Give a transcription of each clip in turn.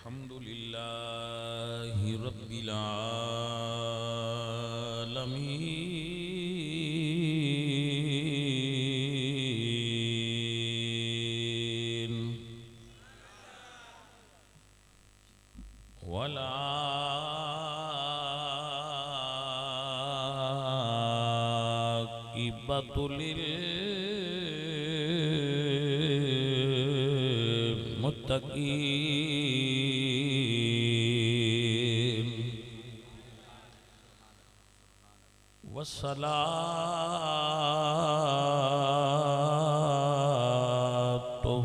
الحمد لله رب العالمين والعاقبة للمتقين والصلاة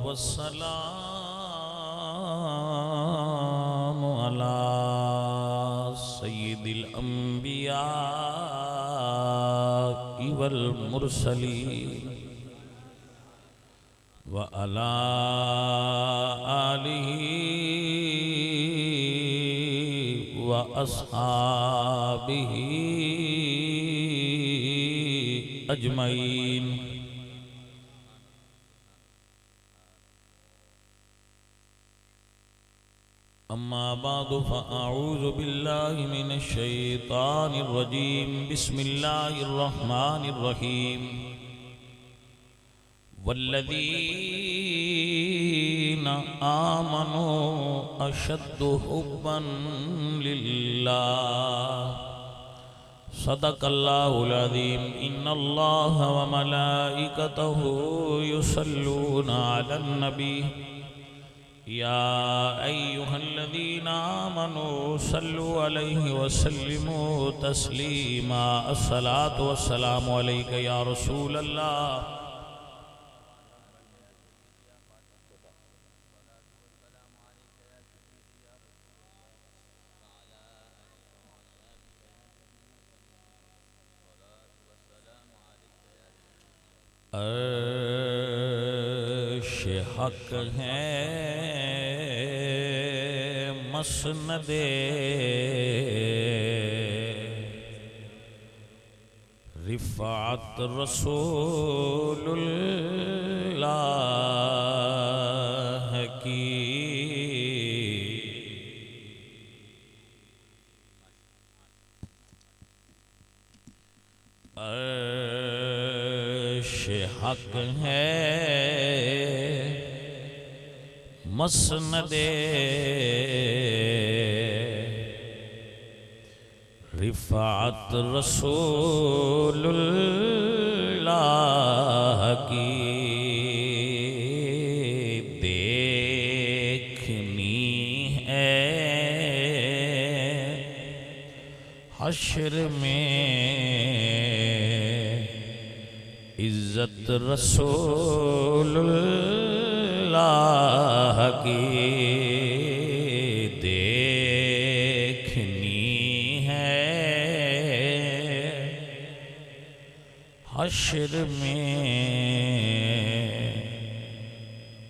والسلام على سيد الأنبياء والمرسلين وعلى آله وأصحابه أجمعين. أما بعد فأعوذ بالله من الشيطان الرجيم. بسم الله الرحمن الرحيم. والذين آمنوا أشد حبا لله. صدق الله العظيم. إن الله وملائكته يصلون على النبي يا أيها الذين آمنوا صلوا عليه وسلموا تسليما. الصلاة والسلام عليك يا رسول الله. عرش حق ہے مسند رفعت رسول اللہ کی. حق ہے مسند رفعت رسول اللہ کی. دیکھنی ہے حشر میں عزت رسول اللہ کی. دیکھنی ہے حشر میں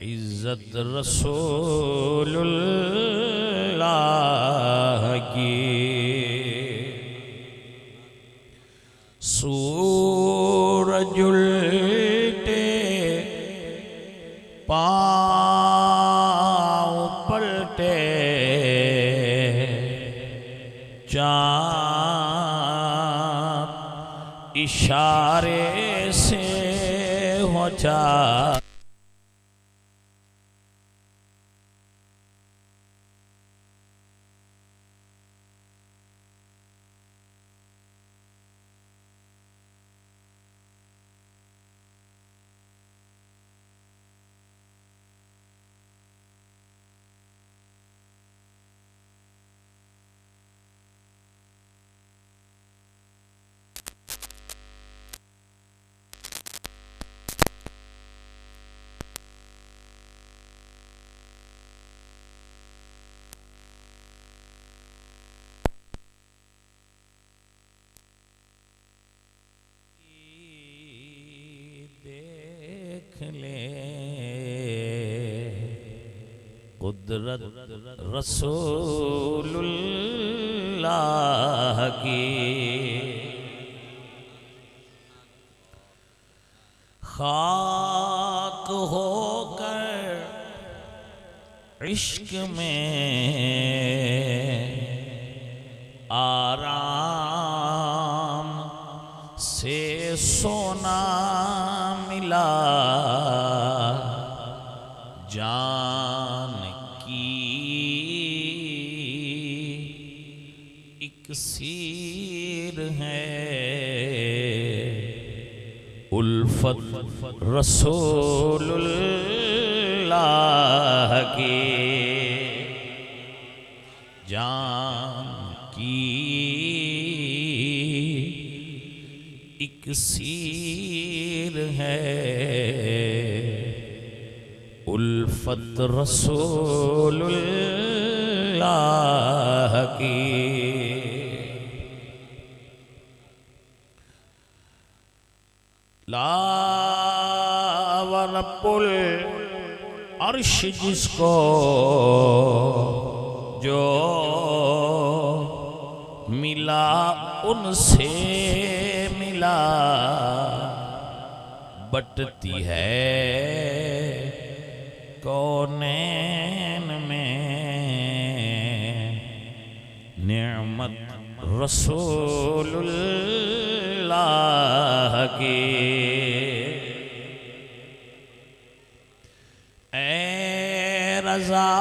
عزت رسول اللہ کی. سورج الٹے پاؤں پلٹے چاند اشارے سے ہو جا. قدرت رسول اللہ کی. خاک ہو کر عشق میں آرام سے سونا ملا، جان کی اکسیر ہے الفت رسول اللہ کی، جان کی اکسیر ہے الفت رسول اللہ کی۔ لا ورب العرش جس کو جو ملا ان سے ملا، بٹتی ہے کونین میں نعمت رسول اللہ کی۔ اے رضا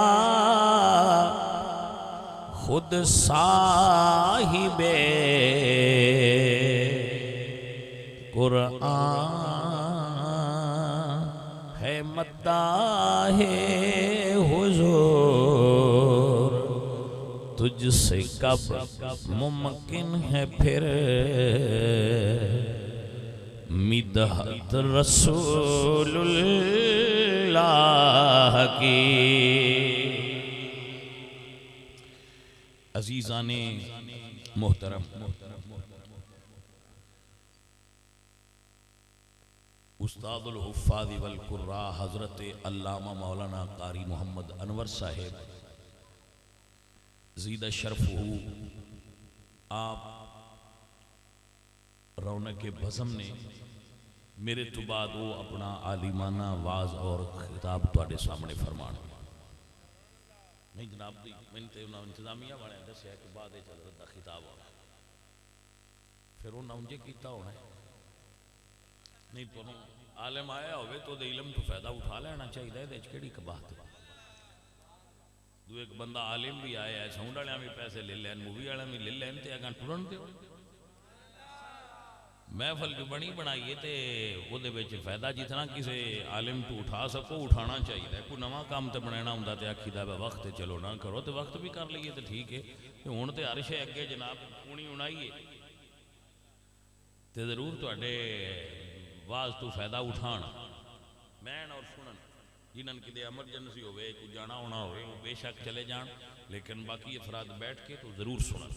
خود صاحب قرآن ہے مداح حضور، تجھ سے کب ممکن ہے پھر مدحت رسول اللہ کی۔ عزیزان محترم، استاد الحفاظ والقراء حضرت علامہ مولانا قاری محمد انور صاحب زید شرفہ، آپ رونق بزم نے میرے تو بعد وہ اپنا عالمانہ واز اور خطاب تواڈے سامنے فرمان۔ نہیں جناب دی میں تے انہاں انتظامیہ والے دسیا کہ بعد حضرت دا خطاب ہونا، پھر انہاں انجے کیتا ہونا ہے۔ نہیں تو عالم آیا ہوئے تو دے علم تو فائدہ اٹھا لینا چاہیے، دے کیڑی بات ہے۔ دو ایک بندہ عالم بھی آیا ہے، ساؤنڈ والے بھی پیسے لے لین، مووی والے بھی لے لین، تے اگاں ٹرن دے محفل جو بنی بنائیے تے وہ دے وچ فائدہ جتنا کسی عالم تو اٹھا سکو اٹھانا چاہیے۔ کوئی نواں کام تے بنانا ہوندا تے آکھی دا وقت چلو نہ کرو تے وقت بھی کر لئیے تے ٹھیک ہے۔ ہن تے ہر شے اگے جناب اونی اونائیے تے ضرور تواڈے واز تو فائدہ اٹھان مین اور سنن، جنہاں کدے ایمرجنسی ہوئے کوئی جانا ہونا ہوئے وہ بے شک چلے جان، لیکن باقی افراد بیٹھ کے تو ضرور سنن۔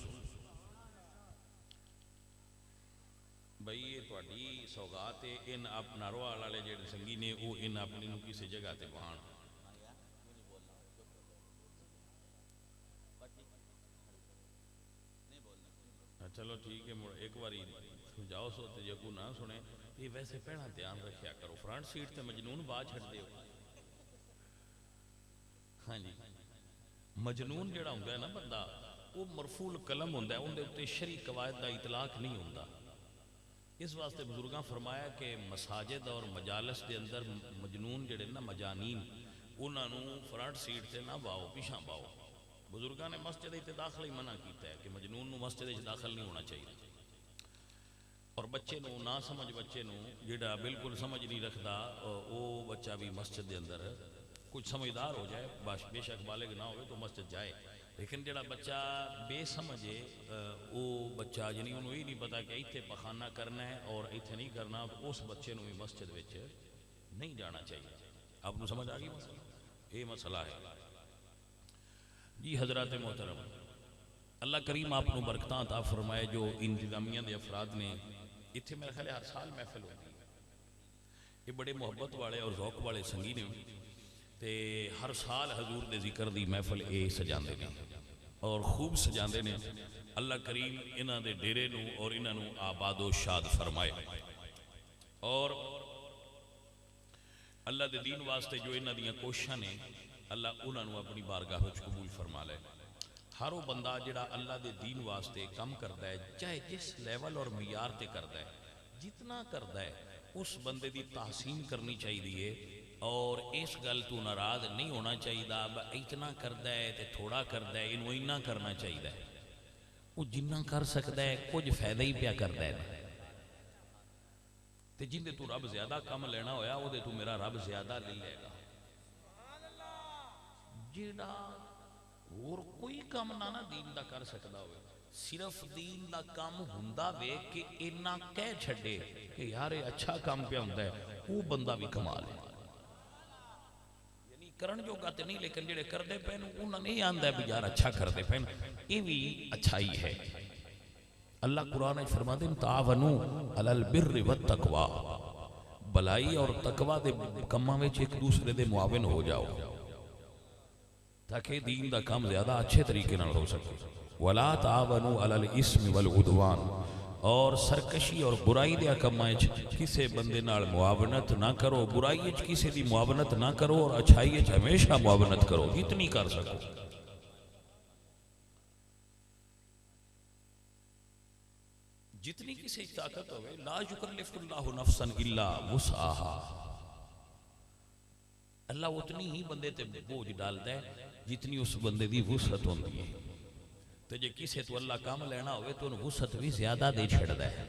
بھئی یہ تواڈی سوغات ہے، ان آپ ناروال والے جڑے سنگی نے وہ ان اپنی نو کسی جگہ تے بہان۔ چلو ٹھیک ہے، ایک باری جاؤ سو تے جے کو نہ سنے یہ ویسے پہنا دھیان رکھیا کرو، فرنٹ سیٹ تے مجنون باز چھڑ دیو۔ ہاں جی، مجنون جڑا ہوندا ہے نا بندہ وہ مرفوع قلم ہوندا ہے، ان دے اوتے شرعی قواعد دا اطلاق نہیں ہوندا۔ اس واسطے بزرگاں فرمایا کہ مساجد اور مجالس دے اندر مجنون جڑے نا مجانین انہاں نو فرنٹ سیٹ تے نہ باؤ، پیچھے باؤ۔ بزرگاں نے مسجد تے داخل ہی منع کیتا ہے کہ مجنون نو مسجد تے داخل نہیں ہونا چاہیے۔ اور بچے نو نہ سمجھ بچے نو جڑا بالکل سمجھ نہیں رکھدا او بچہ بھی مسجد دے اندر کچھ سمجھدار ہو جائے، بے شک بالغ نہ ہوئے تو مسجد جائے، لیکن جڑا بچہ بے سمجھے او بچہ یعنی انہوں یہ نہیں پتا کہ ایتھے پخانہ کرنا ہے اور ایتھے نہیں کرنا، اس بچے نو بھی مسجد وچ نہیں جانا چاہیے۔ آپ کو سمجھ آ گئی مسئلہ؟ یہ مسئلہ ہے جی حضرات محترم۔ اللہ کریم آپ کو برکتاں عطا فرمائے۔ جو انتظامیہ دے افراد نے اتھے میرا خیال ہے ہر سال محفل ہوتی ہے، یہ بڑے محبت والے اور ذوق والے سنگی نے تے ہر سال حضور دے ذکر دی محفل اے سجاندے نے اور خوب سجاندے نے۔ اللہ کریم انہاں دے ڈیرے نو اور انہاں نو آباد و شاد فرمائے، اور اللہ دے دین واسطے جو انہاں دیاں کوششاں نے اللہ انہوں اپنی بارگاہ وچ قبول فرما لے. ہر وہ بندہ جڑا اللہ دے دین واسطے کم کرتا ہے چاہے جس لیول اور معیار تے کرتا ہے جتنا کرتا ہے اس بندے دی تحسین کرنی چاہیے اور اس گل تو ناراض نہیں ہونا چاہیے اتنا کرتا ہے تے تھوڑا کرتا ہے انہوں اتنا کرنا چاہیے. وہ جنہ کر سکتا ہے کچھ فائدہ ہی پیا کرتا ہے تے جن دے تو رب زیادہ کم لینا ہویا وہ دے تو میرا رب زیادہ لے لے گا. جڑا اور کوئی کام نہ دین دا کر سکتا ہوئے صرف دین دا کام ہوندا وے کہ اینا کہہ چھڑے کہ یار اچھا کام پہ ہوندا ہے وہ بندہ بھی کمال ہے. یعنی کرن جو گاتے نہیں لیکن جڑے کر دے پہن انہوں نے آندہ ہے بھی یار اچھا کر دے پہن یہ بھی اچھائی ہے. اللہ قرآن فرما دیں تعاونو علی البر والتقوی بلائی اور تقوی دے کماں وچ ایک دوسرے دے معاون ہو جاؤ تاکہ دین دا کام زیادہ اچھے طریقے نہ ہو سکے. وَلَا تَعَوَنُوا عَلَى الْإِثْمِ وَالْعُدْوَانِ اور سرکشی اور برائی دے کماں وچ کسے بندے نال معاونت نہ کرو. برائی وچ کسے دی معاونت نہ کرو اور اچھائی وچ ہمیشہ معاونت کرو جتنی کر سکو. جتنی کسی طاقت ہوئے لا یکلف اللہ نفسا الا وسعها اللہ اتنی ہی بندے تے بوجھ ڈالتا ہے جتنی اس بندے دی وسعت ہوندی ہے. تو جے کسے تو اللہ کام لینا ہوئے تو ان وسعت بھی زیادہ دے چھڑدا ہے.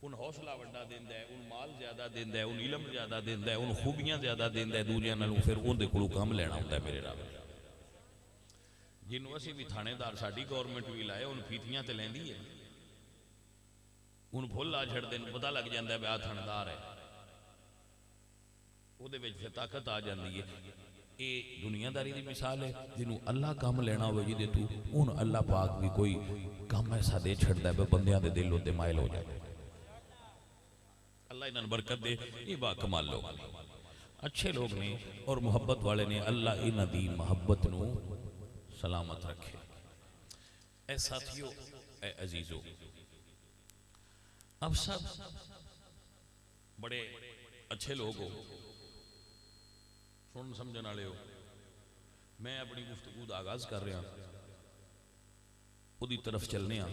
ان حوصلہ وڈا دیندا ہے ان مال زیادہ دیندا ہے ان علم زیادہ دیندا ہے ان خوبیاں زیادہ دیندا ہے دوجیاں نالوں پھر اون دے کولوں کام لینا ہوندا ہے. میرے رب جنوں اسی بھی تھانے دار ساڈی گورنمنٹ بھی لائے ان فیتیاں تے لیندی ہے ان بھول آ چھڑ دین پتہ لگ جاندا ہے بھی آ تھاندار ہے وہ دے وچ طاقت آ جاندی ہے. یہ دنیا داری دی مثال ہے جنوں اللہ کام لینا ہوئے جی دے تو ان اللہ پاک بھی کوئی کام ایسا دے چھڑدا ہے بندیاں دے دل تے مائل ہو جائے. اللہ انہاں برکت دے. یہ با کمال لوگ اچھے لوگ نے اور محبت والے نے. اللہ انہاں دی محبت نو سلامت رکھے. اے ساتھیو اے عزیزو اب سب بڑے اچھے لوگ ہو سن سمجھن والے ہو. میں اپنی گفتگو دا آغاز کر رہا اودی طرف چلنے ہاں.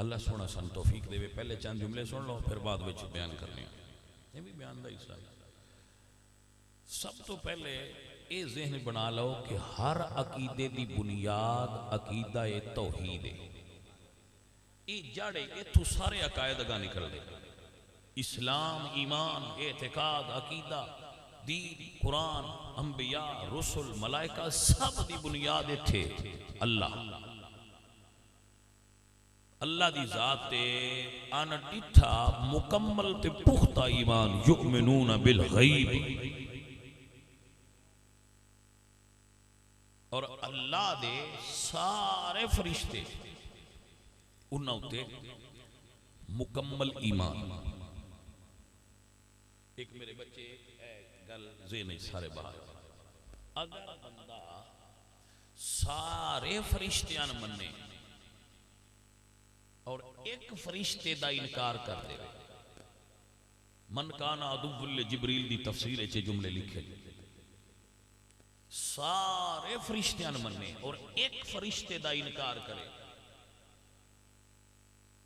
اللہ سونا سن توفیق دے. پہلے چند جملے سن لو پھر بعد وچ بیان کرنے ہاں. یہ بھی بیان دا حصہ ہے. سب تو پہلے یہ ذہن بنا لو کہ ہر عقیدے دی بنیاد عقیدہ توحید ہے. یہ جڑے اتھوں سارے عقائد اگاں نکل دے. اسلام ایمان اعتقاد عقیدہ دین قرآن انبیاء رسل ملائکہ سب دی بنیاد تھے اللہ. اللہ دی ذات تے آنا ڈٹھا مکمل تے پختہ ایمان یؤمنون بالغیب اور اللہ دے سارے فرشتے انہوں تے مکمل ایمان. ایک میرے بچے گل ذہن سارے باہر اگر بندہ سارے فرشتیاں مننے اور ایک فرشتے دا انکار کر دے. من کان عدو لجبریل دی تفسیر چے جملے لکھے سارے فرشتیاں مننے اور ایک فرشتے دا انکار کرے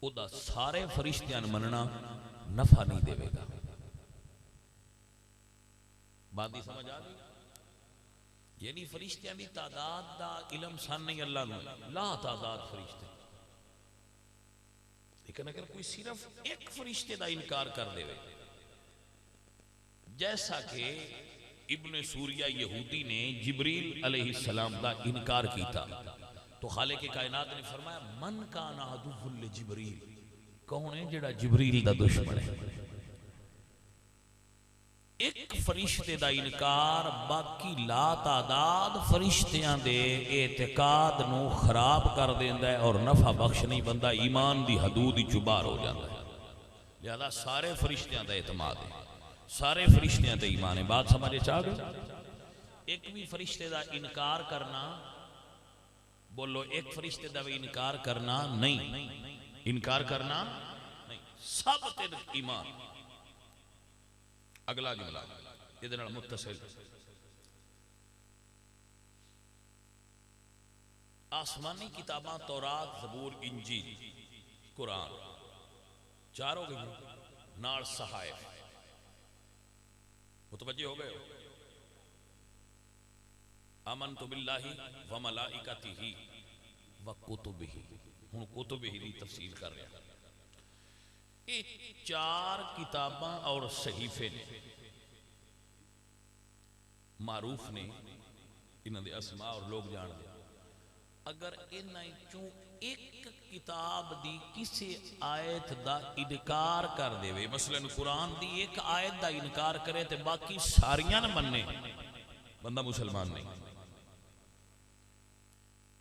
او دا سارے فرشتیاں مننا نفع نہیں دے گا. بات سمجھ آ گئی. یعنی فرشتیاں دی تعداد دا علم سن نہیں اللہ نو لا تعداد فرشتے. لیکن اگر کوئی صرف ایک فرشتے دا انکار کر دے جیسا کہ ابن سوریہ یہودی نے جبریل علیہ السلام دا انکار کیتا تو خالق کائنات نے فرمایا من کان عدو لجبریل کون ہے جڑا جبریل دا دشمن ہے. ایک فرشتے دا انکار باقی لا تعداد فرشتیاں دے اعتقاد نو خراب کر دیندا ہے اور نفع بخش نہیں بندہ ایمان دی حدود ہی چبار ہو جاتا ہے. لہذا سارے فرشتیاں دا اعتماد ہے سارے فرشتیاں تے ایمان ہے. بات سمجھے چاہ گئے. ایک بھی فرشتے دا انکار کرنا بولو ایک فرشتے دا بھی انکار کرنا نہیں انکار کرنا نہیں سب تے ایمان. اگلا جملہ یہ متصل آسمانی کتاباں تورات، زبور، انجیل، قرآن، چار ہو گئی نال صحائف، متوجہ ہو گئے ہو؟ آمنت باللہ وملائکتہ وکتبہ، ہن کتبہ دی تفصیل کر رہے ہیں۔ یہ چار کتاباں اور صحیفے نے، معروف نے، انہاں دے اسماء اور لوگ جان دے۔ اگر انہاں چوں ایک کتاب دی کسی آیت دا انکار کر دے وے، مثلا قرآن دی ایک آیت دا انکار کرے تے باقی ساریاں نہ مننے، بندہ مسلمان نہیں۔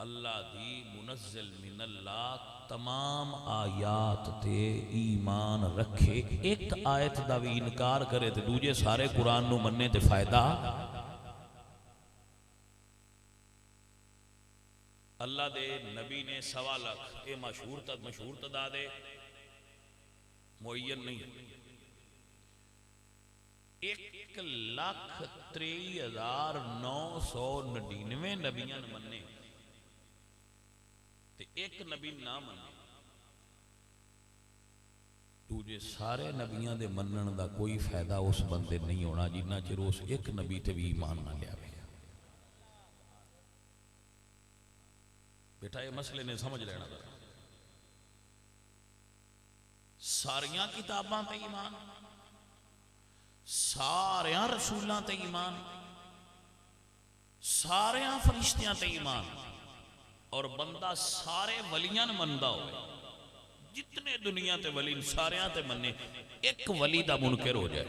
اللہ دی منزل من اللہ تمام آیات تے ایمان رکھے، ایک آیت دا بھی انکار کرے تے دوجے سارے قرآن نو مننے تے فائدہ۔ اللہ دے نبی نے 1.25 لاکھ، اے مشہور تعداد ہے، معین نہیں، 1,03,999 نبیاں نے مننے تے ایک نبی نہ مننے، دوجے سارے نبیاں دے منن دا کوئی فائدہ اس بندے نہیں ہونا جنہ چر اس ایک نبی تے بھی ایمان نہ لیا۔ بیٹا یہ مسئلے نے سمجھ لینا ذرا، ساریاں کتاباں تے ایمان، ساریاں رسولاں تے ایمان، ساریاں فرشتیاں تے ایمان، اور بندہ سارے ولیاں مندہ ہوئے، جتنے دنیا تے ولی ساریاں تے مننے، ایک ولی دا منکر ہو جائے۔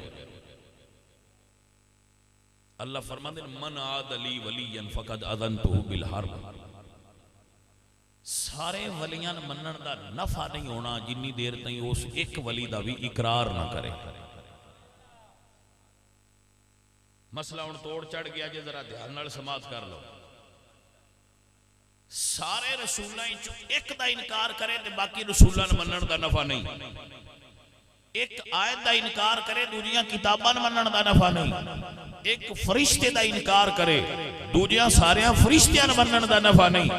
اللہ فرماتے ہیں من عاد لی ولیا فقد اذنتہ بالحرب، سارے ولیاں منن دا نفع نہیں ہونا جنی دیر تائیں اس ایک ولی دا بھی اقرار نہ کرے۔ مسئلہ ان توڑ چڑھ گیا جے ذرا دھیان نال سماعت کر لو۔ سارے رسولاں چوں ایک دا انکار کرے تے باقی رسولاں منن دا نفع نہیں، ایک آیت دا انکار کرے دوجیاں کتاباں منن دا نفع نہیں، ایک فرشتے دا انکار کرے دوجیاں ساریاں فرشتیاں منن دا نفع نہیں،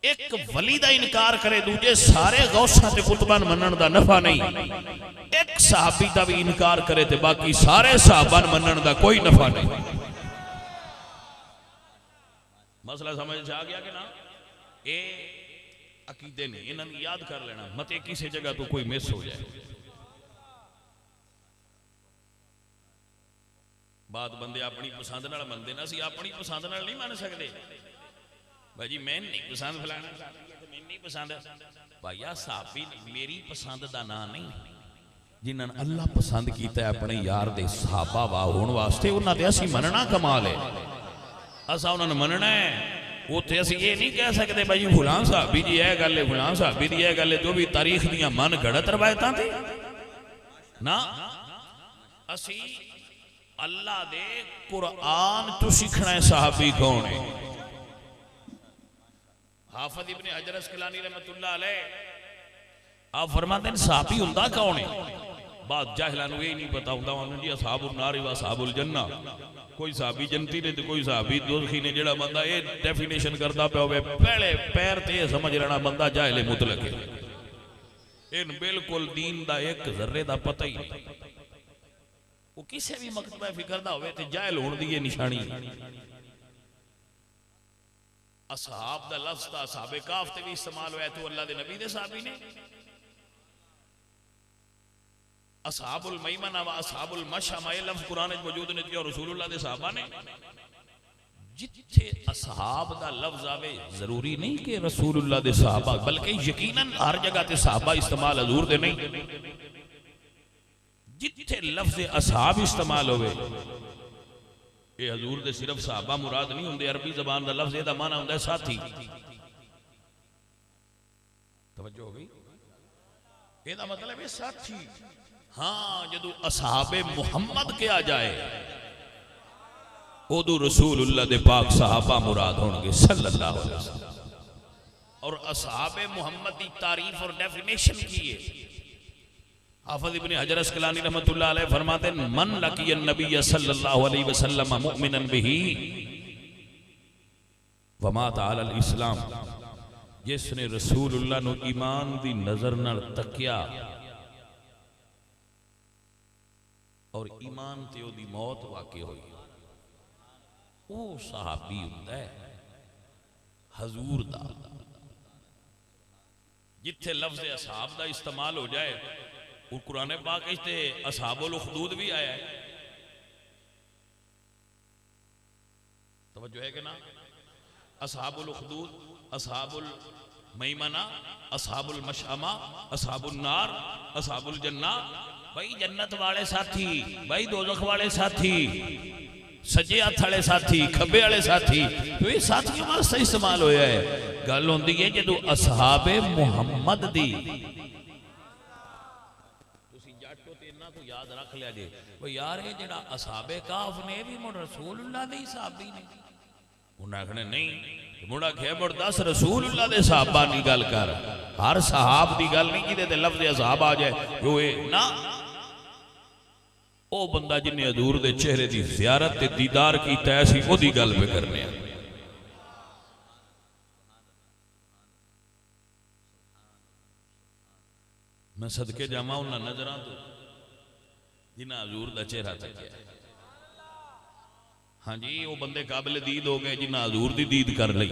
ایک ولی دا انکار کرے دوجے سارے غوثاں تے قطبان منن دا نفع نہیں، ایک صحابی دا بھی انکار کرے تے باقی سارے صحابان منن دا کوئی نفع نہیں۔ مسئلہ سمجھ جا گیا کہ نا؟ اے عقیدے نہیں، انہوں نے یاد کر لینا، مت ایک کسی جگہ تو کوئی مس ہو جائے۔ بات بندے اپنی پسند نال مندے نا، سی اپنی پسند نال نہیں مان سکتے۔ بھائی جی میں نہیں پسند فلانا، میں نہیں پسند، بھائی صحابی میری پسند دا نا نہیں، جنہاں اللہ پسند کیتا ہے اپنے یار دے صحابہ ہون واسطے، انہاں تے اسی مننا کمال ہے، اسا انہاں نے مننا ہے۔ وہ تے اسی یہ نہیں کہہ سکتے بھائی فلان صحابی جی اے گل ہے، فلان صحابی دی اے گل ہے، جو بھی تاریخ دیاں من گھڑت روایتاں تے نا، اسی اللہ دے قرآن تو سیکھنا ہے صحابی کون ہے۔ حافظ ابن حجر اسقلانی رحمت اللہ علیہ آپ فرماتے ہیں صحابی ہوندہ کون ہے؟ بعد جاہلانو یہ نہیں پتا ہوندہ انہوں نے اصحاب النار و اصحاب الجنہ، کوئی صحابی جنتی نے کوئی صحابی دوزخی نے، جڑا بندہ یہ ڈیفینیشن کرتا پہ ہوئے پہلے پیر تے سمجھ رہنا بندہ جاہل مطلق ہے، ان بالکل دین دا ایک ذرے دا پتہ ہی نہیں، وہ کسے بھی مکتبہ فکر دا ہوئے تے جاہل ہون دی یہ نشانی۔ اصحاب دا لفظ دا اصحاب کاف تے بھی استعمال ہوئے تو اللہ دے نبی دے صحابی نے، اصحاب المیمنہ و اصحاب المشأمہ یہ لفظ قرآن موجود نے اور رسول اللہ دے صحابہ نے۔ جتھے اصحاب دا لفظ آوے ضروری نہیں کہ رسول اللہ دے صحابہ، بلکہ یقیناً ہر جگہ تے صحابہ استعمال حضور دے نہیں، جتھے لفظ اصحاب استعمال ہوئے یہ حضور دے صرف صحابہ مراد نہیں ہوندے، عربی زبان دا لفظ دا معنی ہوندہ ہے ساتھی۔ توجہ ہو گئی؟ یہ دا مطلب ہے ساتھی۔ ہاں جدو اصحاب محمد کیا جائے ادو رسول اللہ دے پاک صحابہ مراد ہونگے صلی اللہ علیہ وسلم۔ اور اصحاب محمد دی تعریف اور ڈیفینیشن کیے حافظ ابن حجر اسقلانی رحمت اللہ علیہ فرماتے ہیں من لقی النبی صلی اللہ علیہ وسلم مؤمنا بہی ومات علی الاسلام، جس نے رسول اللہ نو ایمان دی نظر نال تکیا اور ایمان تے او دی موت واقع ہوئی، او صحابی ہوندا ہے حضور دا۔ جتھے لفظ اصحاب دا استعمال ہو جائے اور قرآن پاک تے اصحاب الاخدود بھی آیا ہے، توجہ ہے کہ نا؟ اصحاب الاخدود، اصحاب المیمنہ، اصحاب المشأمہ، اصحاب النار، اصحاب الجنہ، بھائی جنت والے ساتھی، بھائی دوزخ والے ساتھی، سجے ہاتھ والے ساتھی، کھبے والے ساتھی، تو یہ ساتھیوں واسطے استعمال ہویا ہے۔ گل ہوندی ہے جدو اصحاب محمد دی، تسی جاٹو تے انہاں کو یاد رکھ لیا جے، وہ یار یہ جڑا اصحاب کہف نے بھی مڑ رسول اللہ دے صحابی نے، انہاں کہنے نہیں، مڑا کہے مڑ 10 رسول اللہ دے صحابہ نہیں گل کر، ہر صحاب دی گل نہیں کی دے لفظ اصحاب آ جائے جو اے نا، او بندہ جنہیں حضور دے چہرے دی زیارت تے دیدار کی تیسی او دی گل پہ کرنے ہیں۔ میں صدقے جامعہ انہاں نظران تو جنہاں حضور دا چہرہ تکیا ہے، ہاں جی وہ بندے قابل دید ہو گئے جنہاں حضور دی دید کر لئی،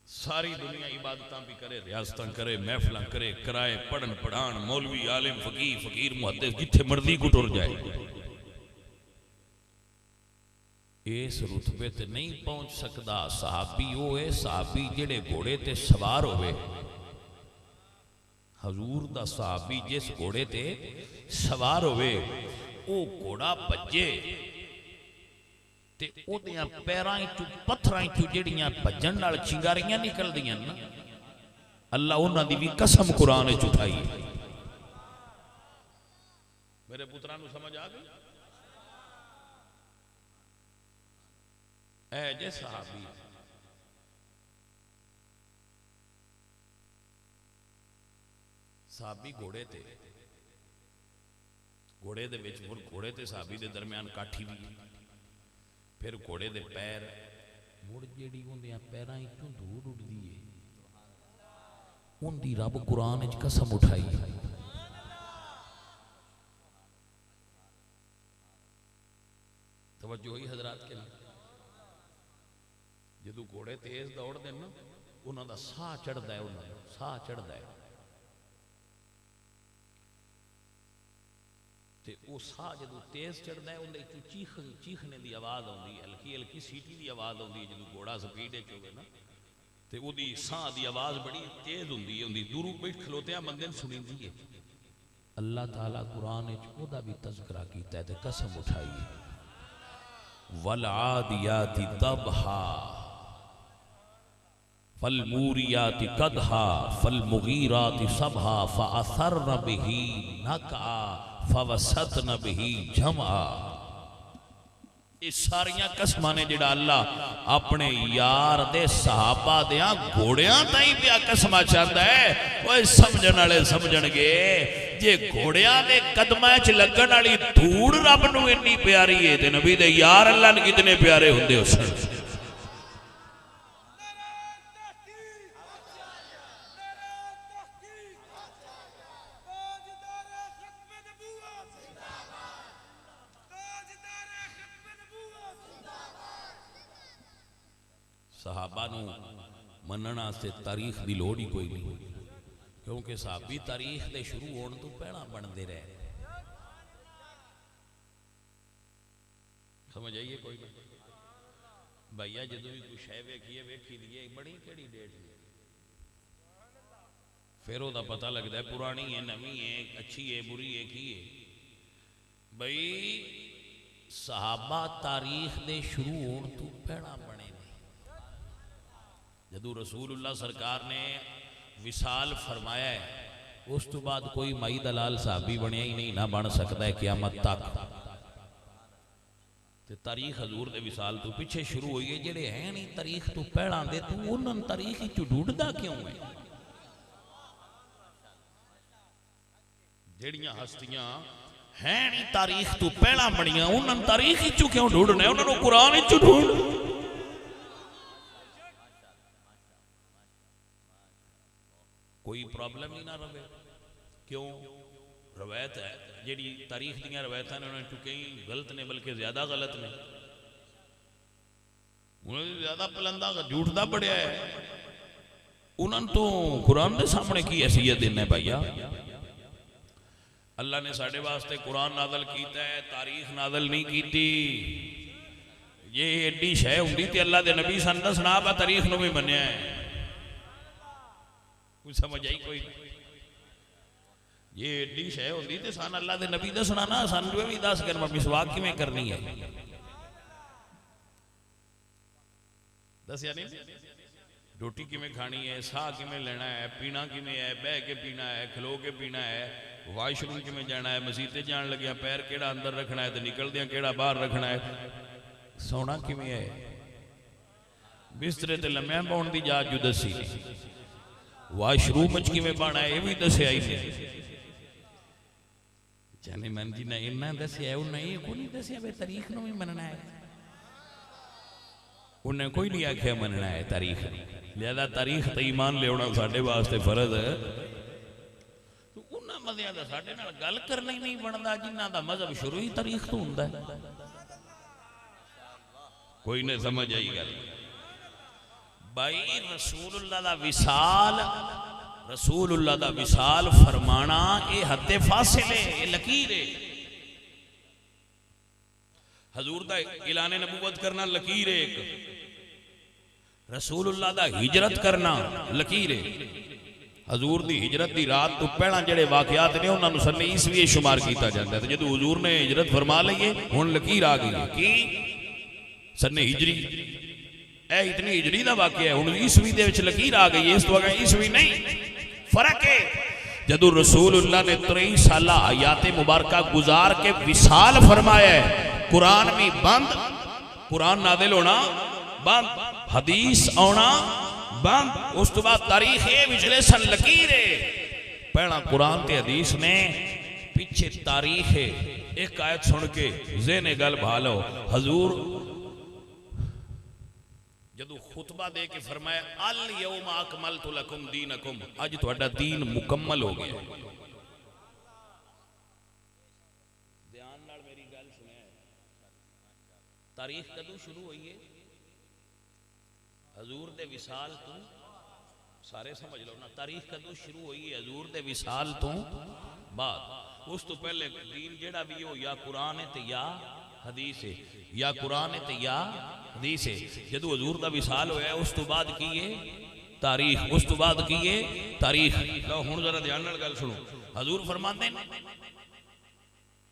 ساری دنیا عبادتاں بھی کرے، ریاستاں کرے، محفلاں کرے، کرائے پڑھن پڑھان، مولوی عالم فقیر فقیر محدث جتھے مردی کو ٹر جائے، اس رتبے تے نہیں پہنچ سکدا۔ صحابی ہوئے، صحابی جڑے گھوڑے تے سوار ہوئے، حضور دا صحابی جس گھوڑے تے سوار ہوئے، او گھوڑا بجے تے او دیاں پیرائیں تو پتھرائیں تو جڑیاں بجن نال چنگاریاں نکل دیاں نا، اللہ انہاں دی بھی قسم قرآن چٹھائی۔ میرے پترانو سمجھ آ گئی؟ اے جے صحابی صحابی گھوڑے تے، گھوڑے دے وچ گھوڑے تے صحابی دے درمیان کاٹھی بھی، پھر گھوڑے دے پیر مڑ جیڑی ہوندیاں پیرائیں کیوں دور اڑ دیئے، ان دی رب قرآن اچ قسم اٹھائی۔ توجہ ہوئی حضرات کے لئے؟ جدو گھوڑے تیز دوڑ دیں نا، انہاں دا ساہ چڑھ دا ہے، انہاں دا ساہ چڑھ دا ہے، تے او ساہ جدو تیز چڑھ دا ہے، انہاں دا چیخنے دی آواز ہوندی ہے، ہلکی ہلکی سیٹی دی آواز ہوندی ہے، جدو گھوڑا سپیڈے چوگے نا، تے او دی ساہ دی آواز بڑی تیز ہوندی ہے، ہوندی دورو بیٹھ کھلوتے ہیں بندے سنی دی ہے۔ اللہ تعالیٰ قرآن اچ او دا بھی تذکرہ کیتا ہے تے قسم اٹھائی، وَالْعَادِيَاتِ ضَبْحًا فَالْمُورِيَاتِ قَدْحًا فَالْمُغِيرَاتِ صَبْحًا فَأَثَرْنَ بِهِ نَقْعًا فَوَسَطْنَ بِهِ جَمْعًا۔ اس ساریاں قسماں نے جڑا اللہ اپنے یار دے صحابہ دیاں گھوڑیاں تائیں پیا قسمہ چاہتا ہے، وہ سمجھن والے سمجھن گے جے گھوڑیاں دے قدمہ چ لگن والی دھوڑ رب نو اتنی پیاری ہے تے نبی دے یار اللہ نے کتنے پیارے ہوندے ہو سن۔ صحابہ نو مننا سے تاریخ دی لوڑ ہی کوئی نہیں، کیونکہ صحابی تاریخ دے شروع ہون تو پہلا بن دے رہے، سمجھ آئیے کوئی نہیں؟ بھائیہ جدو بھی کوئی شے ویکھیے ویکھی دیئے بڑی کیڑی ڈیٹ دی، پھر وہ دا پتہ لگتا ہے پرانی ہے، نمی ہے، اچھی ہے، بری ہے، کی ہے۔ بھائی صحابہ تاریخ دے شروع ہون تو پہلا بنے، جدو رسول اللہ سرکار نے وصال فرمایا ہے اس تو بعد کوئی مائی دلال صحابی بنیا ہی نہیں، نہ بن سکتا ہے قیامت تک۔ تاریخ حضور دے وصال تو پیچھے شروع ہوئی ہے، جڑے ہیں نہیں تاریخ تو پہلا دے تو انہوں تاریخ چو ڈھونڈدا کیوں ہے؟ جڑیاں ہستیاں ہے نہیں تاریخ تو پہلا بڑیاں انہوں نے تاریخ ہی کیوں ڈھونڈنا ہے انہوں نے قرآن ہی ڈھونڈ کوئی پرابلم ہی نہ رہے کیوں روایت ہے جیڑی تاریخ دیاں روایتاں نے انہوں نے چکیں غلط نے بلکہ زیادہ غلط نے انہوں نے زیادہ پلندہ جھوٹدا پڑیا ہے انہوں نے تو قرآن دے سامنے کی حیثیت دینا ہے بھائیا اللہ نے ساڑھے واسطے قرآن نازل کیتا ہے تاریخ نازل نہیں کیتی یہ ایڈی شے ہوندی تے اللہ دے نبی سن دسنا با تاریخ نو بھی منیا ہے کوئی سمجھ آئی کوئی یہ ایڈی شے ہوندی تے سان اللہ دے نبی دسنا نا سان جو بھی دس کر مسواک کی میں کرنی ہے دس یعنی روٹی کی میں کھانی ہے ساہ کی میں لینا ہے پینا کی میں ہے بہ کے پینا ہے کھلو کے پینا ہے واش روم کی میں جانا ہے مسیتے جان لگیا پیر کیڑا اندر رکھنا ہے تو نکل دیا کیڑا باہر رکھنا ہے سونا کی میں ہے بسترے تے لمحہ پاؤن دی جا جو دسی واش روم کی میں پانا ہے یہ بھی دسے آئی نہیں جانے من جی نہ انہاں دسے ہے انہاں یہ کوئی نہیں دسے ہے تاریخ نو بھی مننا ہے انہیں کوئی نہیں آکھیا مننا ہے تاریخ لہذا تاریخ تے ایمان لے ہونا ساڑھے واسطے فرض ہے تو انہاں مذہب دا ساڑھے نال گل کرنا ہی نہیں بندا جنہاں دا مذہب شروع ہی تاریخ تو ہوندا ہے کوئی نہیں سمجھ آئی گل بھائی رسول اللہ دا وصال فرمانا اے حد فاصل ہے اے لکیر ہے حضور دا اعلان نبوت کرنا لکیر ہے ایک رسول اللہ دا ہجرت کرنا لکیر ہے حضور دی ہجرت دی رات تو پہلا جڑے واقعات نے انہوں نے سن عیسوی شمار کیتا جاتا ہے جدو حضور نے ہجرت فرما لئیے ہن لکیر آ گئی کی سن ہجری اے اتنی ہجری دا واقعہ ہے ہن عیسوی دے وچ لکیر آ گئی اس تو اگر عیسوی نہیں فرق ہے جدو رسول اللہ نے 23 سالہ حیات مبارکہ گزار کے وصال فرمایا ہے قرآن میں بند قرآن نازل ہونا بند حدیث آنا بند اس تو بعد تاریخ وچلے سن لکیرے پہلا قرآن تے حدیث نے پیچھے تاریخ ایک آیت سن کے ذہن گل بھالو حضور جدو خطبہ دے کے فرمایا الیوم اکملت لکم دینکم آج تو اڈا دین مکمل ہو گیا دھیان نال میری گل سنے تاریخ کدو شروع ہوئی ہے حضور دے وصال تو سارے سمجھ لو نا تاریخ کدو شروع ہوئی ہے حضور دے وصال تو بعد اس تو پہلے دین جیڑا بھی ہو یا قرآن ہے تے یا حدیث ہے یا قرآن ہے تے یا حدیث ہے جدو حضور دا وصال ہویا ہے اس تو بعد کیے تاریخ اس تو بعد کیے تاریخ لو ہن ذرا دھیان نال گل سنو حضور فرماتے ہیں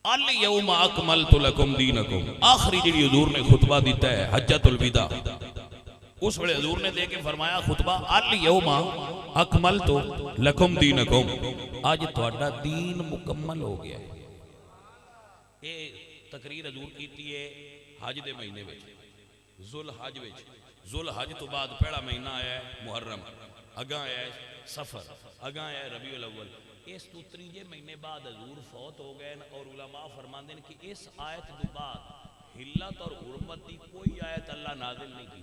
الیوم اکملت لکم دینکم آخری جڑی حضور نے خطبہ دیتا ہے حجۃ الوداع اس وقت حضور نے دے کے فرمایا خطبہ الیوم اکملت لکم دینکم آج تہاڈا دین مکمل ہو گیا ہے یہ تقریر حضور کیتی ہے حج دے مہینے وچ ذوالحج حج تو بعد پہلا مہینہ آیا ہے محرم اگاں آیا ہے سفر اگاں آیا ہے ربیع الاول اس تو تریجے مہینے بعد حضور فوت ہو گئے اور علماء فرماندے ہیں کہ اس آیت دے بعد حلت اور حرمت دی کوئی آیت اللہ نازل نہیں کی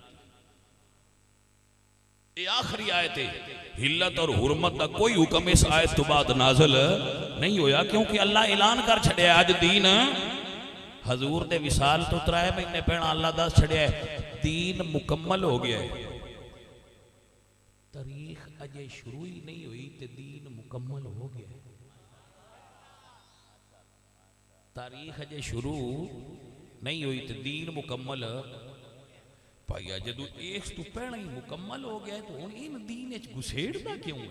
یہ آخری آیت ہے حلت اور حرمت دا کوئی حکم اس آیت تو بعد نازل نہیں ہویا کیونکہ اللہ اعلان کر چھڑیا ہے آج دین حضور دے وصال تو 3 مہینے پہنا اللہ دس چھڑیا ہے دین مکمل ہو گیا ہے تاریخ اجے شروع ہی نہیں ہوئی تے دین مکمل ہو گیا ہے تاریخ اجے شروع نہیں ہوئی تے دین مکمل پایا جدو ایک تو پہنا ہی مکمل ہو گیا ہے تو ان دین اچ گسیڑ دا کیوں ہے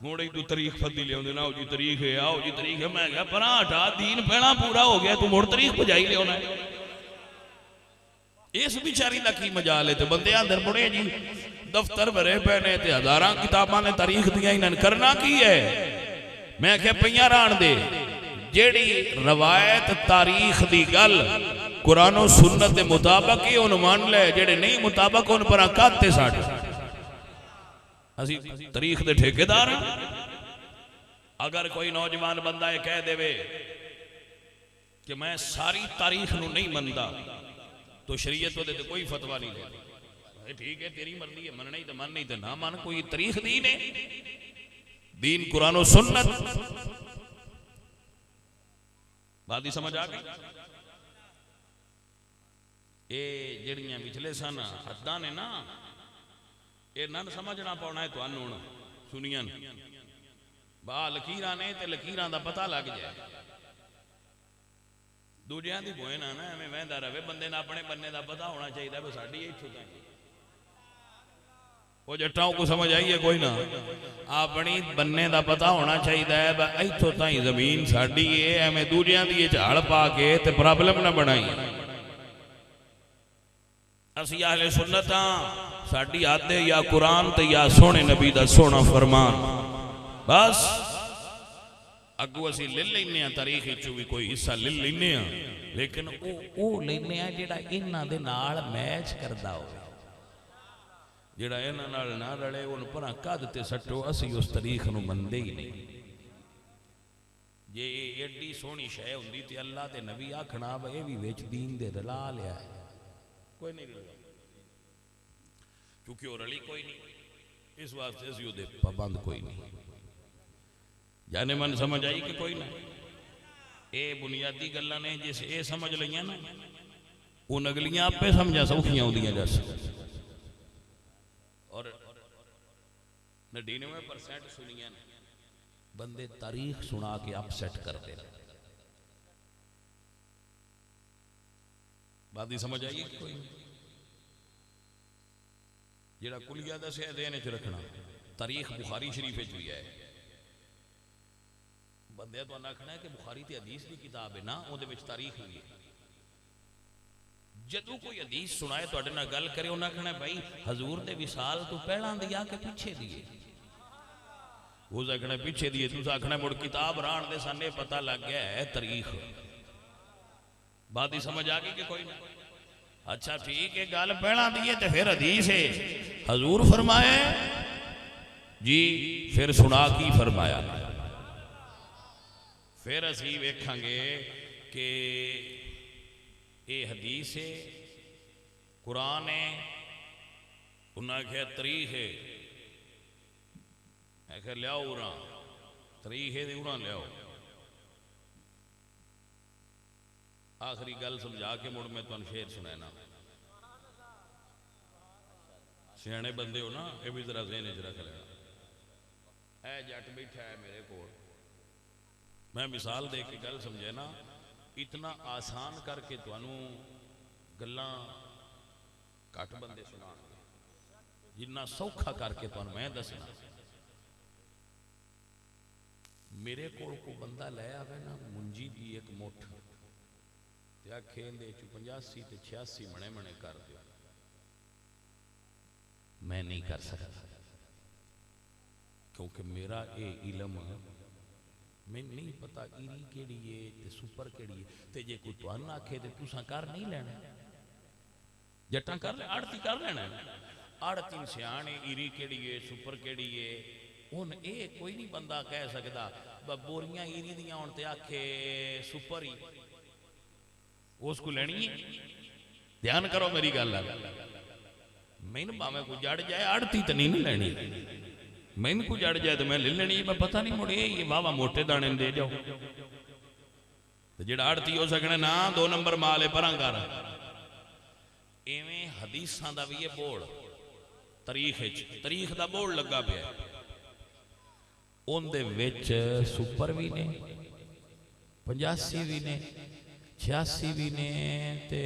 موڑے تو تاریخ فضی لے ہوندے نا جی تاریخ ہے آؤ جی تاریخ ہے میں کہا پرا ہٹا دین پہنا پورا ہو گیا تو موڑ تاریخ بجائی لے ہونا ہے اس بیچاری دا کی مجال ہے تو بندے اندر بڑے جی دفتر بھرے پہنے تے ہزاراں کتاباں نے تاریخ دیا انہاں کرنا کی ہے میں کہ پئیاں ران دے جیڑی روایت تاریخ دی گل قرآن و سنت دے مطابق ہی انہوں مان لے جیڑے نہیں مطابق ان پر آکاتے ساڑھے اسی تاریخ دے ٹھیکے دار ہیں اگر کوئی نوجوان بندہ یہ کہہ دے کہ میں ساری تاریخ نو نہیں منتا تو شریعت وہ دے کوئی فتوہ نہیں دے، ٹھیک ہے تیری مرضی ہے، مننا ہی تو من نہیں تو نہ من، کوئی تاریخ دین ہے؟ دین قرآن و سنت۔ بات ہی سمجھ آ گئی؟ اے جڑیاں پچھلے سن حداں نے نا، اے نہ سمجھنا پاؤنا ہے تو انہوں سنیاں با لکیراں نے تے لکیراں دا پتہ لگ جائے، دوجیاں دی بوئے نہ ہمیں وہندا رہے، بندے نہ اپنے بننے دا پتہ ہونا چاہیے بس ساڈی ایتھوں تک۔ وہ جٹاؤں کو سمجھ آئیے کوئی نہ، اپنی بننے دا پتہ ہونا چاہیے بس ایتھوں تائیں زمین ساڈی ہے، ہمیں دوجیاں دی جھاڑ پا کے تے پرابلم نہ بنائی۔ اسی اہل سنت ہاں، ساڈی آدھے یا قرآن تے یا سونے نبی دا سونا فرمان، بس اگو اسی لے لینے ہیں تاریخ چو بھی کوئی حصہ لے لینے ہیں، لیکن او لینے ہیں جڑا انہاں دے نال میچ کردہ ہو، جڑا انہاں نال نہ رڑے ان پر قد تے سٹو، اسی اس تاریخ نو مندے ہی نہیں۔ یہ ایڈی سونی شے ہوندی تے اللہ تے نبی آکھنا اے بھی وچ دین دے رلا لیا ہے، کوئی نہیں رلا، کیونکہ وہ رلی کوئی نہیں، اس واسطے اسی دے پابند کوئی نہیں۔ جانے من سمجھ آئی کہ کوئی نہ؟ اے بنیادی گلاں نے جس اے سمجھ لئیاں نا، ان اگلیاں آپ پہ سمجھا سوکھیاں ہوں دیاں جیسے، اور 99% سنیاں بندے تاریخ سنا کے اپ سیٹ کر دے۔ بات ہی سمجھ آئیے کہ کوئی جڑا کلیہ دا سے دینے چ رکھنا، تاریخ بخاری شریف بھی ہے، بندے تو آکھنا ہے کہ بخاری تے حدیث دی کتاب ہے نا، او دے وچ تاریخ ہوئی ہے۔ جدو کوئی حدیث سنائے تو اڈنا گل کرے انہاں کہنا ہے بھائی حضور دے وصال تو پہلاں دیا کہ پیچھے دیئے، وہ کہنا پیچھے دیئے، تو آکھنا مڑ کتاب ران دے سانے پتہ لگ گیا ہے تاریخ۔ بات ہی سمجھ آگئی کہ کوئی نہیں؟ اچھا ٹھیک ہے گل پہلاں دیئے تو پھر حدیث ہے، حضور فرمائے جی، پھر سنا کی فرمایا، پھر اسی ویکھاں گے کہ اے حدیث ہے، قرآن ہے، انہاں کہا تاریخ ہے، میں کہا لیاؤ اُراں تاریخ ہے اُراں لیاؤ۔ آخری گل سمجھا کے مڑ میں تو شعر سنائنا، سیانے بندے ہو نا، یہ بھی ذرا ذہن وچ رکھ لینا۔ اے جٹ بیٹھا ہے میرے کو، میں مثال دے کے گل سمجھے نا، اتنا آسان کر کے توانوں گلاں کٹ بندے سنا، جنہ سوکھا کر کے توانوں میں دسنا۔ میرے کو بندہ لے آوے نا منجی دی ایک مٹھ تے آکھیں دے 85 تے 86 منے منے کر دیا، میں نہیں کر سکتا، کیونکہ میرا اے علم میں نہیں پتا ایری کیڑی ہے تے سپر کیڑی ہے، تے جے کوئی توان آکھے تے تساں کر نہیں لینا، جٹاں کر لے آڑتی کر لینا، آڑتی سیانے ایری کیڑی ہے سپر کیڑی ہے، ان اے کوئی نہیں بندہ کہہ سکتا بوریاں ایری دیاں ہون تے آکھے سپر ہی، اس کو لینی ہے؟ دھیان کرو میری گل، میں نے باویں کو جڑ جائے آڑتی تو نہیں لینی، میں ان کو جڑ جائے تو میں لے لینی، میں پتہ نہیں مڑے یہ واہ موٹے دانے دے جاؤ، جڑا آڑتی ہو سکنے نا 2 نمبر مالے پران کر۔ ایویں حدیثاں دا بھی یہ بوڑ تاریخ دا بوڑ لگا پیا، ان دے وچ سپر بھی نے، 85 بھی نے، 86 بھی نے، تے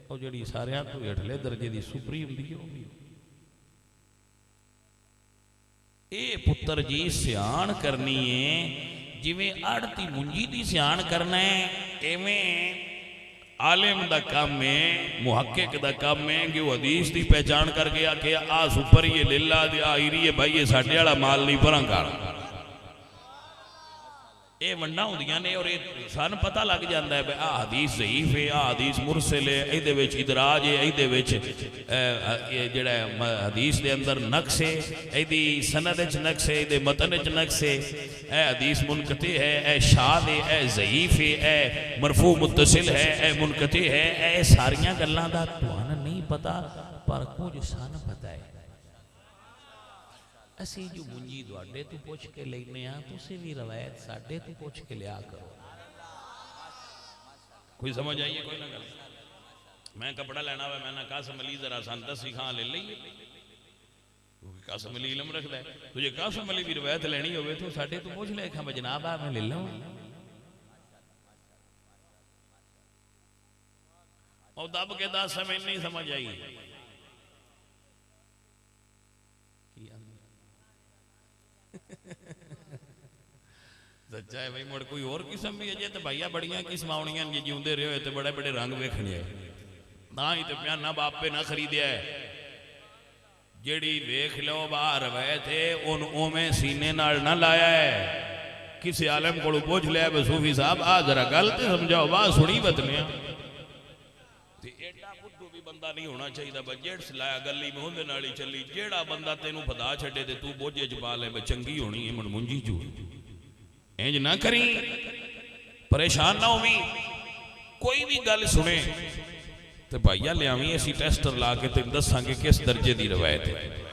او جڑی ساریاں تو ہٹلے درجے دی سپریم دی ہوگی۔ اے پتر جی سیان کرنی ہے، جویں آڑتی منجی دی سیان کرنا ہے، ایویں عالم دا کام ہے، محقق دا کام ہے کہ وہ حدیث دی پہچان کر کے آکے آ سپر یہ للہ دی آئیری ہے بھائی یہ ساڑھے والا مال نہیں پران کر۔ یہ ونڈا ہوندیاں نے اور سان پتہ لگ جاندہ ہے آ حدیث ضعیف ہے آ حدیث مرسل ہے ایدے وچ ادراج ہے ایدے وچ جڑا حدیث دے اندر نقص ہے ایدی سند وچ نقص ہے ایدے متن وچ نقص ہے اے حدیث منقطع ہے اے شاذ ہے اے ضعیف ہے اے مرفوع متصل ہے اے منقطع ہے اے ساریاں گلاں دا توانا نہیں پتا پر کچھ سان پتا ہے اسی جو منجی دوڑے تو پوچھ کے لینے ہاں تو سے بھی روایت ساڑھے تو پوچھ کے لیا کرو کوئی سمجھ آئیے کوئی نہ کر میں کپڑا لینا ہوئے میں نے قاسم علی ذرا سانتا سکھاں لے لئیے کیونکہ قاسم علی علم رکھ دے تجھے قاسم علی بھی روایت لینی ہوئے تو ساڑھے تو پوچھ لے کھا جناب میں لے لوں اور دب کے دا سمجھ نہیں سمجھ آئی سچا ہے بھائی مڑ کوئی اور قسم بھی ہے جے تو بھائیہ بڑیاں قسم آؤنیاں یہ جیوندے رہے ہوئے تو بڑے بڑے رنگ ویکھنے ہیں نہ ہی تو پیان نہ باپ پہ نہ خریدیا ہے جیڑی ویکھ لو باہر روایت ہے ان اومیں سینے نال نہ لایا ہے کسی عالم کو پوچھ لیا ہے صوفی صاحب آ ذرا گلتے سمجھاؤ بات سنی بتنیا ایڈا بدھو بھی بندہ نہیں ہونا چاہیے بجیٹ سلایا گلی میں ہوندے نالی چلی جیڑا بندہ تینوں پدا چھڑے دے تو بوجھے جپا لے چنگی ہونی ہے من منجی جو اینج نہ کریں پریشان نہ ہوئی کوئی بھی گل سنے تو بھائیہ لے آمیں ایسی ٹیسٹر لا کے تم دس سانگے کس درجے دی روایت ہے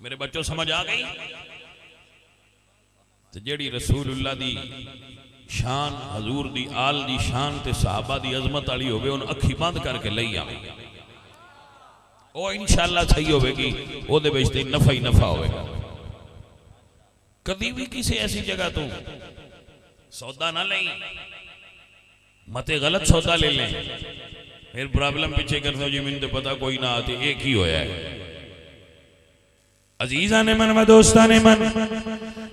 میرے بچوں سمجھ آ گئی تو جیڑی رسول اللہ دی شان حضور دی آل دی شان تے صحابہ دی عظمت آلی ہوئے ان اکھی بند کر کے لئی آمیں او انشاءاللہ صحیح ہوئے گی او دے بیچتے نفع ہی نفع ہوئے گا کبھی بھی کسی ایسی جگہ تو سودا نہ لیں متے غلط سودا لے لیں پھر پرابلم پیچھے کرتا ہوں جی من تو پتا کوئی نہ آتے ایک ہی ہویا ہے عزیزان من و دوستان من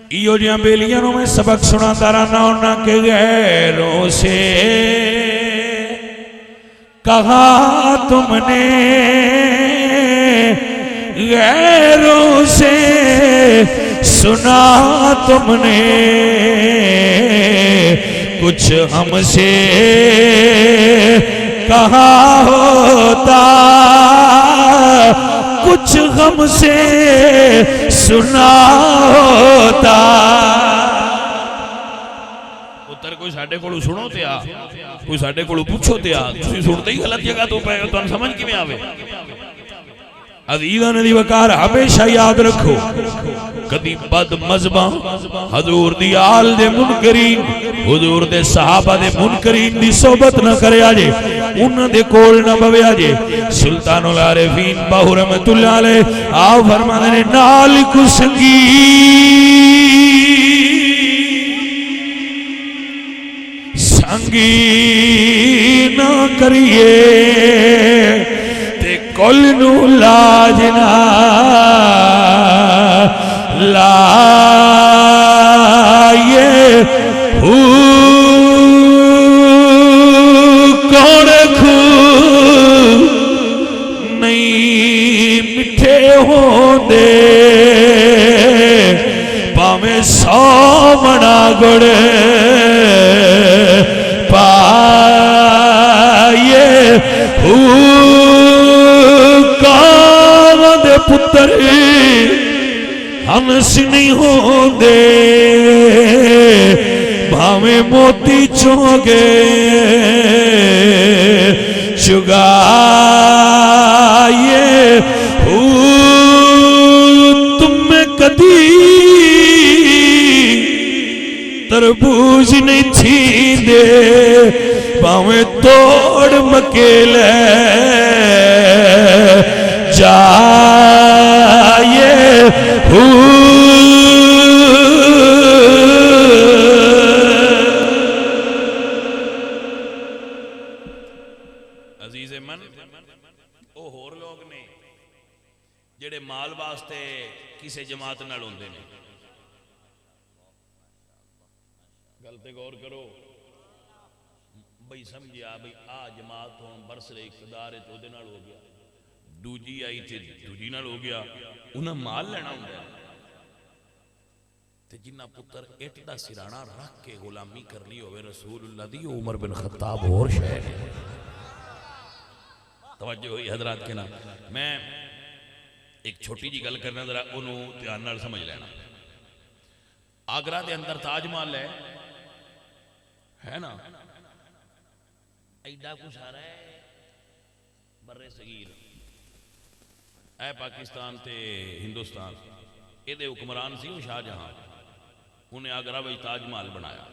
ایو جہاں بیلیانوں میں سبق سنا تارانا ہونا کہ غیروں سے کہا تم نے غیروں سے سنا تم نے کچھ ہم سے کہا ہوتا کچھ ہم سے سنا ہوتا اتر کوئی ساڑھے کوڑو سنو تے آ کوئی ساڑھے کوڑو پوچھو تے آ تسی سنتے ہی غلط جگہ تو پہ تو ان سمجھ کی میں آوے عزیزہ ندی وکار ہمیشہ یاد رکھو کدی بد مذبہ حضور دی آل دے منکرین حضور دے صحابہ دے منکرین دی صحبت نہ کرے آجے انہ دے کول نہ بوے آجے سلطان العارفین باہو رحمت اللہ علیہ آو فرمانے نے نال کو سنگی سنگی نہ کریے تے کل نو لاجنا لائے کون کھو نہیں مٹھے ہوں دے پامیں سو منا گڑے پائے کام دے پتر ہم سے نہیں ہوں دے بھاویں موتی چونگے چگائے تم میں کدی تربوز نہیں تھی دے بھاویں توڑ مکیلے جائے عزیز من او ہور لوگ نے جڑے مال واسطے کسے جماعت نہ لوندے نے گلتے غور کرو بھئی سمجھیا بھئی آ جماعت ہوں برسر اقتدار ہے تو دے نال ہو گیا دوجی آئی تھی دوجی نال ہو گیا انہیں مال لینا ہوں گیا تے جنہ پتر اٹ دا سرانہ رکھ کے غلامی کرنی ہوئے رسول اللہ دی عمر بن خطاب اور شہر ہے. توجہ ہوئی حضرات کے نام. میں ایک چھوٹی جی گل کرنا ذرا انہوں دھیان نال سمجھ لینا. آگرہ دے اندر تاج محل ہے نا, ایڈا کچھ آ رہا ہے برے صغیر اے پاکستان تے ہندوستان. یہ دے حکمران سی وہ شاہ جہاں, انہیں آگرہ بھائی تاج محل بنایا.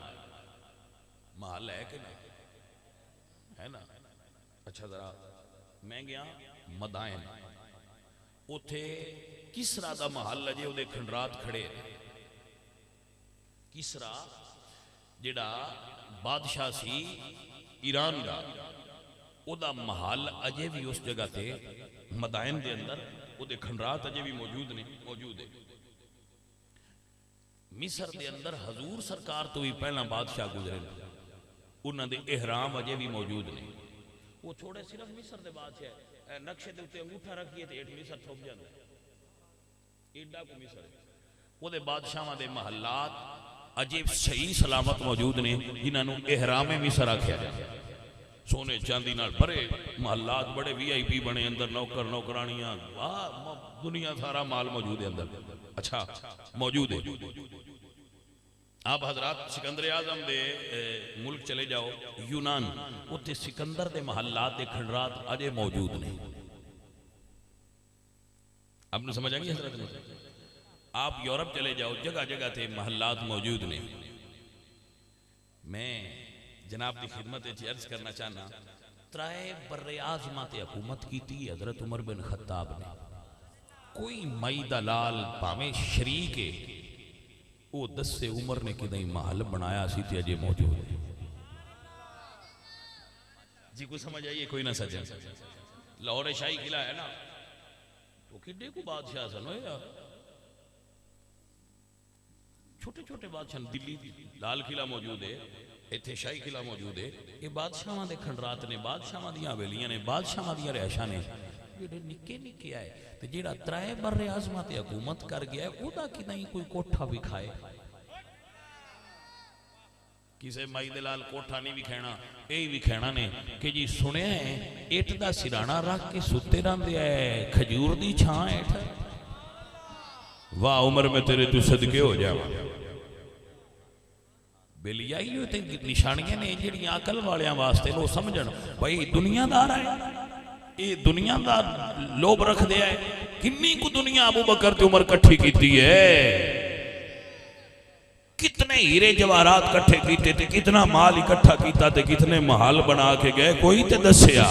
محل ہے کہ نہیں ہے نا. اچھا ذرا میں گیا مدائن, اتھے کسرا دا محل اجے وہ کھنڈرات کھڑے. کسرا جڑا بادشاہ سی ایران دا, او دا محل اجے بھی اس جگہ تے مدائن دے اندر وہ دے کھنڈرات اجے بھی موجود ہے. مصر دے اندر حضور سرکار تو بھی پہلا بادشاہ گزرے, انہاں دے احرام اجے بھی موجود نے. وہ چھوڑے صرف مصر دے بادشاہ نقشے دے اتے انگوٹھا رکھیے تے ایٹ مصر چھپ جاندے, ایڈا کو مصر ہے. وہ دے بادشاہاں دے محلات عجیب صحیح سلامت موجود نے, جنہاں نو احرام مصر آکھیا جائے. سونے چاندی نال بڑے محلات, بڑے وی آئی پی بنے, اندر نوکر نوکرانیاں, دنیا سارا مال موجود ہے اندر. اچھا موجود ہے. آپ حضرات سکندر اعظم دے ملک چلے جاؤ یونان, اتنے سکندر دے محلات دے کھنڈرات اجے موجود نے. آپ نے سمجھا گی حضرت نے. آپ یورپ چلے جاؤ, جگہ جگہ تے محلات موجود نے. میں جناب دی خدمت عرض کرنا چاہنا, ترائے بر اعظمہ تے حکومت کی تھی حضرت عمر بن خطاب نے. کوئی مائی دلال پاویں شریک ہے, وہ 10 سے عمر نے کدیں محل بنایا سی تے اجے موجود ہے. جی کوئی سمجھ آئیے کوئی نہ سجن. لاہور شاہی قلعہ ہے نا, تو کڈے کو بادشاہ سن یار, چھوٹے چھوٹے بادشاہ. دلی لال قلعہ موجود ہے, ایتھے شاہی قلعہ موجود ہے. یہ بادشاہاں دے کھنڈرات نے, بادشاہاں دیاں حویلیاں نے, بادشاہاں دیاں رہائشاں نے, جڑے نکے نکے آئے. تے جڑا ترائے بر اعظمہ تے حکومت کر گیا ہے, او دا کی نہیں کوئی کوٹھا وکھائے. کسے مائی دلال کوٹھا نہیں وکھینا, یہی وکھینا نے کہ جی سنے ہیں اٹ دا سرانہ رکھ کے ستے رہندے ہے, کھجور دی چھاں ایٹھ. واہ عمر میں تیرے تو صدقے ہو جاواں. بیلی آئی ہوئے تے نشانیاں نے جڑی عقل والیاں واسطے لو سمجھن بھائی دنیا دار ہے, یہ دنیا دار لوب رکھ دیا ہے. کنی کو دنیا ابو بکر تے عمر کٹھی کیتی ہے, کتنے ہیرے جواہرات کٹھے کیتے تے, کتنا مال اکٹھا کیتا تے, کتنے محل بنا کے گئے, کوئی تے دسیا.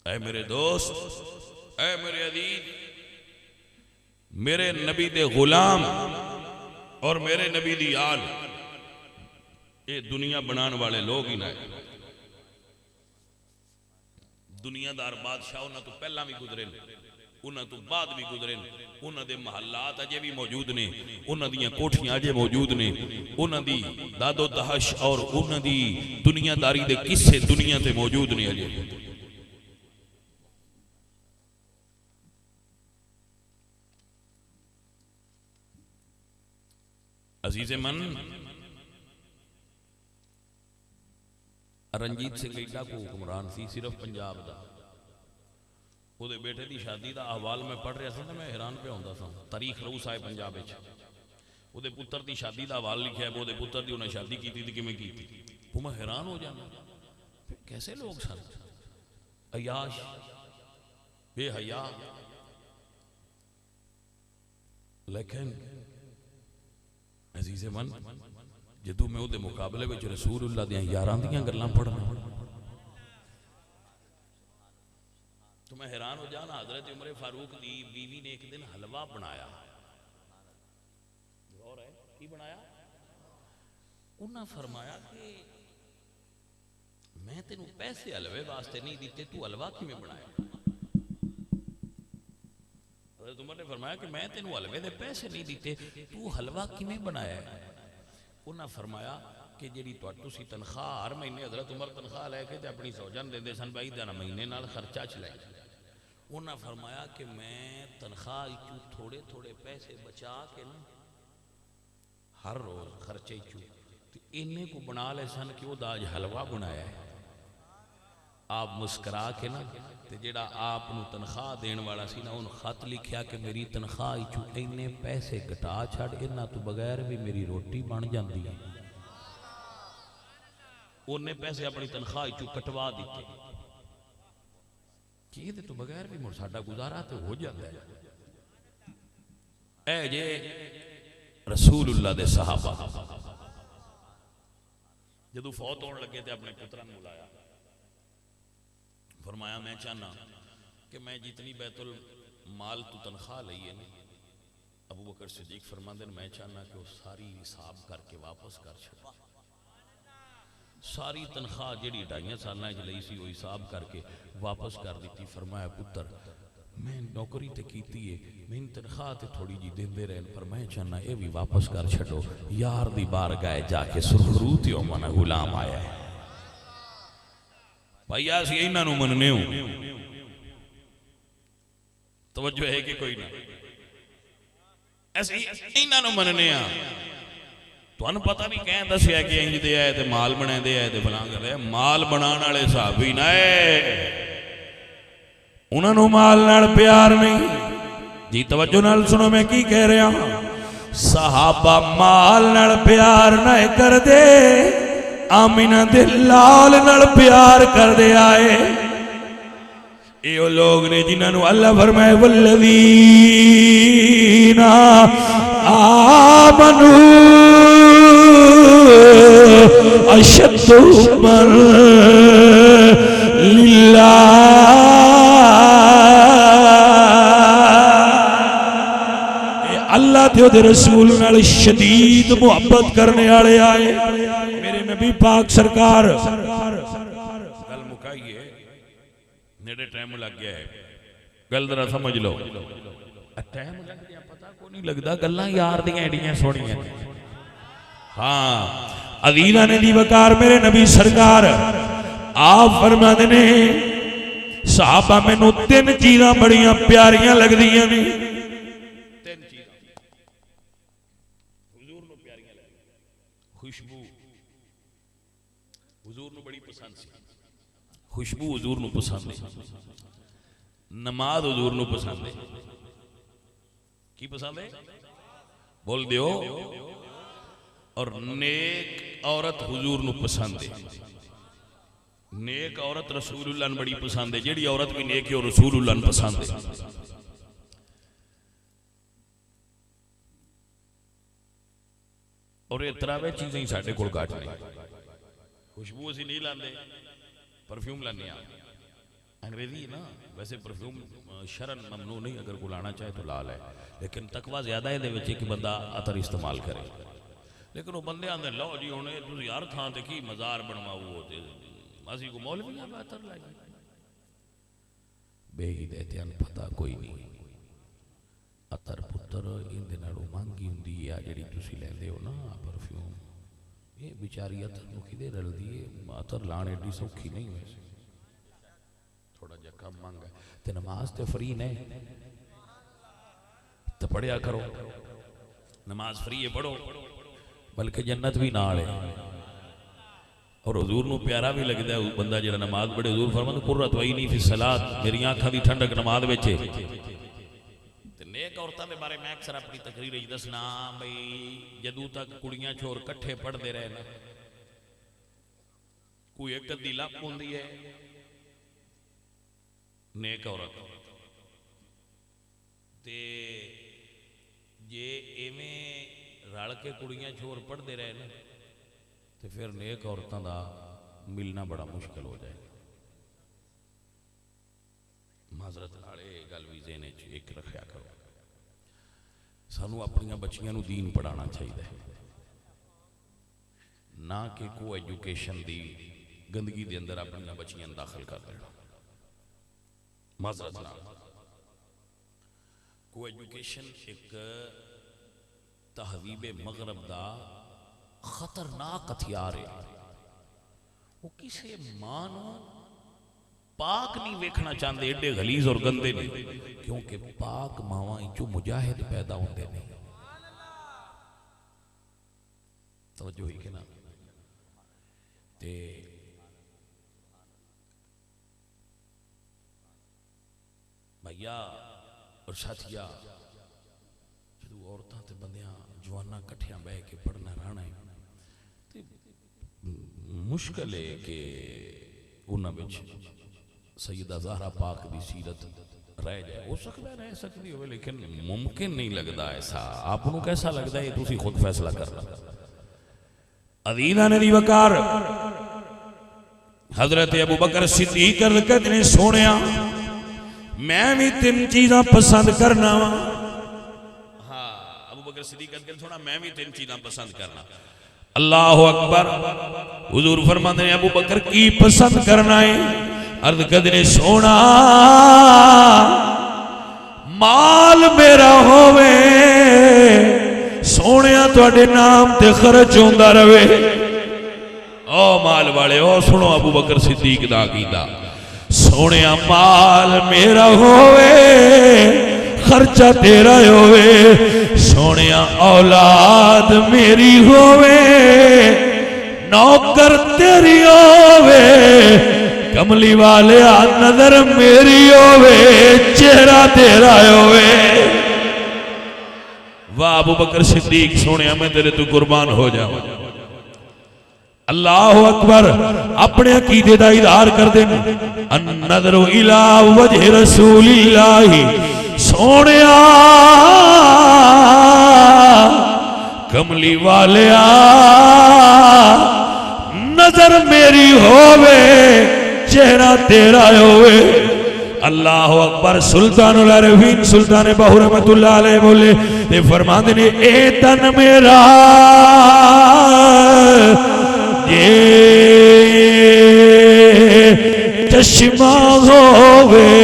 اے میرے دوست, اے میرے عزیز, میرے نبی دے غلام اور میرے نبی دی آل, یہ دنیا بنان والے لوگ ہی نہ. دنیا دار بادشاہ انہاں تو پہلا بھی گزرے, انہاں تو بعد بھی گزرے, انہاں دے محلات اجے بھی موجود نے, انہاں دیاں کوٹھیاں اجے موجود نے, انہاں دی داد و دہش اور انہاں دی دنیا داری دے قصے دنیا تے موجود نے اجے. عزیز من, رنجیت سنگھ ایڈا کو حکمران سی صرف پنجاب دا. وہ دے بیٹے دی شادی دا احوال میں پڑھ رہا تھا, میں حیران پہ ہوندا تھا. تاریخ روس آئے پنجاب وچ, وہ دے پتر دی شادی دا احوال لکھا ہے, وہ دے پتر دی انہیں شادی کی تھی کہ میں کی تھی. وہ میں حیران ہو جانا, کیسے لوگ سن, عیاش بے حیا. لیکن عزیز من, جدو میں دے مقابلے وچ رسول اللہ دیاں یاران دیاں گلاں پڑھنا تو میں حیران ہو جانا. حضرت عمر فاروق دی بیوی نے ایک دن حلوہ بنایا. غور ہے کی بنایا؟ انہاں فرمایا کہ میں تینوں پیسے حلوے واسطے نہیں دیتے, تو حلوہ کیویں بنایا؟ حضرت عمر نے فرمایا کہ میں تینوں حلوے دے پیسے نہیں دیتے, تو حلوہ کیویں بنایا ہے؟ انہاں فرمایا کہ جیڑی تسی تنخواہ ہر مہینے, حضرت عمر تنخواہ لے کے اپنی سوجن دے سن, بھائی دانا مہینے نال خرچہ چلائے. انہاں فرمایا کہ میں تنخواہ چوں تھوڑے تھوڑے پیسے بچا کے نا ہر روز خرچے چوں انہیں کو بنا لے سن کہ وہ دا آج حلوہ بنایا ہے. آپ مسکرا کے نا تے جڑا آپ نو تنخواہ دین والا سی نا ان خط لکھیا کہ میری تنخواہ چوں اینے پیسے گٹا چھڑ انہاں تو بغیر بھی میری روٹی بن جاندی ہے. انہیں پیسے اپنی تنخواہ چوں کٹوا دیتے کہ تو بغیر بھی مڑ ساڈا گزارا تو ہو جاتا ہے. اے جے رسول اللہ دے صحابہ جدو فوت ہونے لگے تھے اپنے پتران بلایا فرمایا میں چاہنا کہ میں جتنی بیت المال تو تنخواہ لئی ہے نا ابو بکر صدیق فرماندے میں چاہنا کہ وہ ساری حساب کر کے واپس کر چھڑا. ساری تنخواہ جیڑی 2.5 سالہ لئی سی وہ حساب کر کے واپس کر دیتی. فرمایا پتر میں نوکری تے کیتی ہے میں تنخواہ تے تھوڑی جی دیندے رہن پر میں چاہنا یہ بھی واپس کر چھڑو. یار دی بارگاہ جا کے سرخروتی اومن غلام آیا ہے بھائی آسی اینا نو مننے ہوں توجہ ہے کہ کوئی نہ ایسے اینا نو مننے ہوں تو ان پتہ نہیں کہیں دسی ہے کہ انج دے آئے تے مال بنے دے آئے تے بنا کر رہے مال بنانا لے صحابی نہ انہوں نے مال نال پیار نہیں. جی توجہ نال سنو میں کی کہہ رہا ہوں صحابہ مال نال پیار نہ کر دے آمینہ دے لال نال پیار کر دے آئے. یہ لوگ نے جنہوں نے اللہ فرمائے والذین آمنوا اشد حبا للہ. اللہ تے دے رسول نال شدید محبت کرنے والے آئے. میرے نبی پاک سرکار گل مکائیے نیڑے ٹائم لگ گیا ہے گل ذرا سمجھ لو. ٹائم لگ گیا پتہ کو نہیں لگدا گلاں یار دیاں ایڈیاں سونیاں. ہاں عزیزاں نے دی وقار میرے نبی سرکار آپ فرماندے نے صحابہ مینوں 3 چیزاں بڑیاں پیاریاں لگدیاں نے. 3 چیزاں حضور نو پیاریاں لگدیاں. خوشبو حضور نو بڑی پسند سی. خوشبو حضور نو پسند ہے. نماز حضور نو پسند ہے. کی پسند ہے بول دیو. اور نیک عورت حضور نو پسند ہے. نیک عورت رسول اللہ نے بڑی پسند ہے. جیڑی عورت بھی نیک ہے اور رسول اللہ نے پسند ہے. اور یہ تراوے چیزیں ہی ساڑھے کوڑ گاٹ نہیں. خوشبو اسی نہیں لاندے پرفیوم لانے آ انگریزی نا ویسے پرفیوم شرن ممنوع نہیں اگر کو لانا چاہے تو لال ہے لیکن تقوی زیادہ ہے دے وچے کہ بندہ عطر استعمال کرے. لیکن وہ بندے آندے لو جی ہونے تو یار تھان تے کی مزار بنواؤ ہوتے اسی کو مولویاں پہ عطر لائی بے ہی دیتے ہیں پتہ کوئی نہیں. عطر پتر ان دے نالوں مانگی ہوندی ہے جڑی تسی لیندے ہو نا پرفیوم یہ بیچاری عطر نو کدے رل دیے. عطر لانے دی سوکھی نہیں ویسے تھوڑا جا کم مانگا ہے. تے نماز تے فری نے تو پڑھیا کرو. نماز فری ہے پڑھو بلکہ جنت بھی نال ہے. اور حضور نو پیارا بھی لگتا ہے بندہ جڑا نماز پڑھے. حضور فرماتے قرۃ عینی فی الصلاۃ میری آنکھاں دی ٹھنڈک نماز وچ ہے. تے نیک عورتاں دے بارے میں اکثر اپنی تقریر وچ دسنا بھئی جدوں تک کڑیاں چھور کٹھے پڑھدے رہے نا کوئی ایک دی لپ ہوندی ہے نیک عورت تے جے ایویں رل کے کڑیاں چھور پڑھدے رہے نا تے پھر نیک عورتاں دا ملنا بڑا مشکل ہو جائے. معذرت نالے گل بھی ذہن وچ ایک رکھیا کرو. سانو اپنی بچیاں نو دین پڑھانا چاہیے نہ کہ کو ایجوکیشن دی گندگی دے اندر اپنی بچیاں داخل کر دینا. معذرت نال کو ایجوکیشن ایک تہذیب مغرب دا خطرناک ہتھیار ہے. وہ کسی ماں نو پاک نہیں ویکھنا چاہتے، ایڈے غلیظ اور گندے نہیں، کیونکہ پاک ماواں جو مجاہد پیدا ہوندے نہیں. توجہ ہوئی کہ نا؟ تے بھائیا اور ساتھیا جدو عورتاں تے بندیاں جواناں کٹھیاں بہ کے پڑھنا رہنا ہے تے مشکل ہے کہ انہاں وچ سیدہ زہرا پاک دی سیرت رہ جائے. ہو سکتا ہے رہ سکتی ہوئے لیکن ممکن نہیں لگتا ایسا. آپ کو کیسا لگتا ہے یہ تسی خود فیصلہ کرنا. عزیزاں نے دی وقار حضرت ابو بکر صدیق رکعت نے سونیا میں بھی تین چیزاں پسند کرنا وا. ہاں ابو بکر صدیق نے سونا میں بھی تین چیزاں پسند کرنا. اللہ اکبر. حضور فرماتے ہیں ابو بکر کی پسند کرنا ہے؟ عرض کدنے سونا مال میرا ہووے سونیا تواڈے نام تے خرچ ہوندا رہے. او مال والے او سنو ابو بکر صدیق دا عقیدہ. سونیا مال میرا ہووے خرچہ تیرا ہووے. سونیا اولاد میری ہووے نوکر تیری ہووے. کملی والے نظر میری ہووے چہرہ تیرا ہووے. واہ ابو بکر صدیق سونیا میں تیرے تو قربان ہو جاؤں. اللہ اکبر. اپنے عقیدے دا اظہار کر دیں. النظر الی وجہ رسول اللہ. سونیا کملی والیا نظر میری ہووے چہرہ تیرا ہووے. اللہ اکبر. سلطان العارفین سلطان بہو رحمت اللہ علیہ بولے تے فرماندے نے اے تن میرا یہ چشمہ ہووے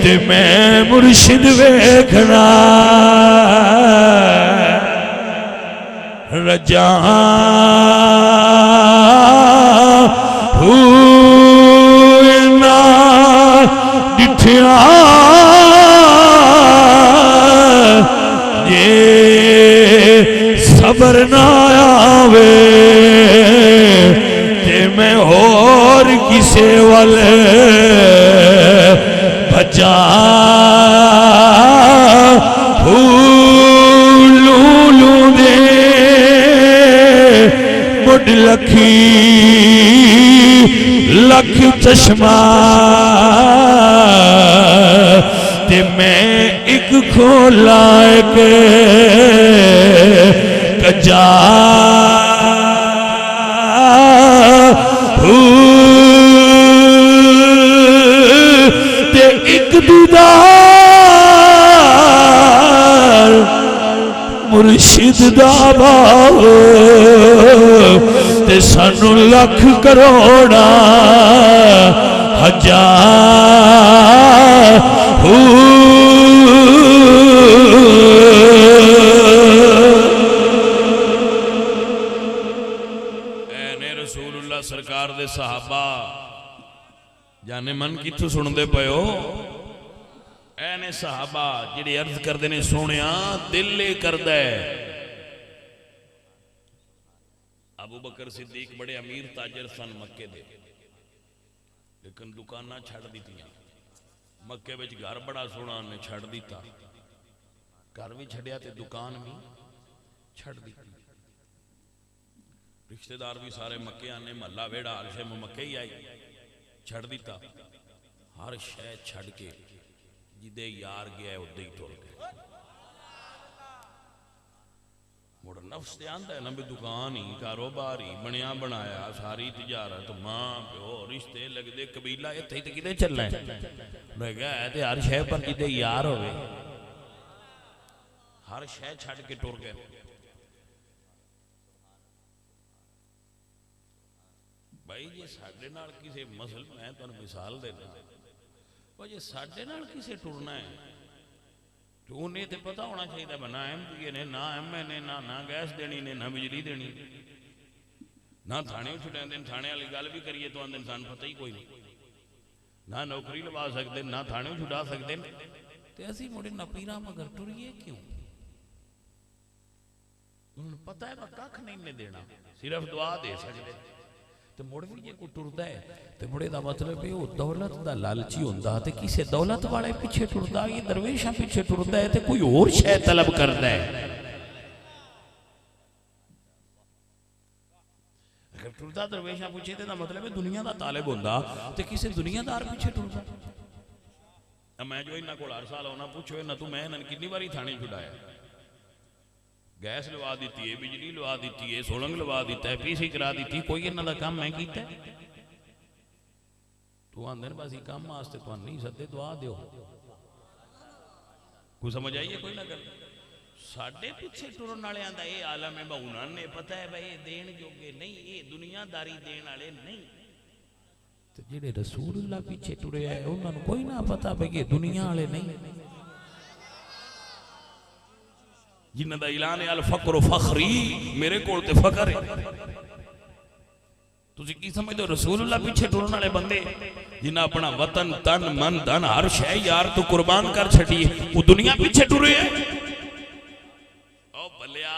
تے میں مرشد ویکھنا رجاں ہونا ڈٹھیاں یہ صبر نہ آوے تے میں اور کسے والے بچا لولوں دے مڈ لکھی لکھ چشمہ تے میں ایک کھولا ایک کجا تے ایک دیدار مرشد دا باو تے سانو لکھ کروڑا ہزار اینے رسول اللہ سرکار دے صحابہ جانے من کتھو سن دے پہو. اینے صحابہ جڑی عرض کر دینے سونیا دل لے کر دے. ابو بکر صدیق بڑے امیر تاجر سن مکے دے لیکن دکانہ چھڑ دیتیاں. مکے بچ گھر بڑا سونا نے چھڑ دیتا. گھر بھی چھڑیا تے دکان بھی چھڑ دیتی. رشتہ دار بھی سارے مکے آنے محلہ ویڑا ہر شے میں مکے ہی آئی چھڑ دیتا. ہر شے چھڑ کے جدے یار گیا ہے ادھے ہی ٹور گئے. موڑا نفس دے آندہ ہے نا بھی دکان ہی کاروبار ہی بنیا بنایا ساری تجارت ماں پیو رشتے لگ دے قبیلہ یہ تھی تے کدے چل رہے ہیں. میں کہا ہے تے ہر شے پر جدے یار ہوئے ہر شے چھڑ کے ٹور گئے. بھائی یہ ساڑھے نال کسے مسئل میں تو مثال دینا وہ یہ ساڑھے نال کسے ٹورنا ہے تو انہیں تے پتہ ہونا چاہیے بنا ایم پی نے نہ ایم اے نے نہ گیس دینی نے نہ بجلی دینی نہ تھانے چھٹاندے تھانے والی گل بھی کریے تو آندے سان پتہ ہی کوئی نہیں نہ نوکری لوا سکتے نہ تھانے چھٹا سکتے تے اسی مڑے نپیرا مگر ٹریے کیوں انہوں نے پتہ ہے میں کھ نہیں دینا صرف دعا دے سکتے تے مڑ بھی جے کوئی ٹردا ہے تے مڑے دا مطلب ہے وہ دولت دا لالچی ہوندا تے کسے دولت والے پیچھے ٹردا یہ درویشاں پیچھے ٹردا ہے تے کوئی اور شے طلب کردا ہے اگر ٹردا درویشاں پیچھے تے دا مطلب ہے دنیا دا طالب ہوندا تے کسے دنیا دار پیچھے ٹردا میں جو انہاں کول ہر سال ہونا پوچھو انہاں تو میں انہاں کتنی باری تھانے چھڈایا گیس لوا دیتی ہے بجلی لوا دیتی ہے سولنگ لوا دیتا ہے پی سی کرا دیتی ہے کوئی انہاں دا کام میں کیتا ہے تو آندھن بس یہ کام واسطے تو نہیں سدے دعا دیو کوئی سمجھ آئیے کوئی نہ کر ساڈے پیچھے ٹرن والے آندا اے عالم ہے انہاں نے پتہ ہے بھائی دین جوگے نہیں اے دنیا داری دین والے نہیں تے جڑے رسول اللہ پیچھے ٹرے آئے انہاں نوں کوئی نہ پتہ بھائی یہ دنیا والے نہیں جنہ دا اعلان ہے الفقر فخری میرے کول تے فخر ہے تسی کی سمجھ دو رسول اللہ پیچھے ٹرن والے بندے جنہ اپنا وطن تن من دھن ہر شے یار تو قربان کر چھٹی وہ دنیا پیچھے ٹرے ہیں او بھلیا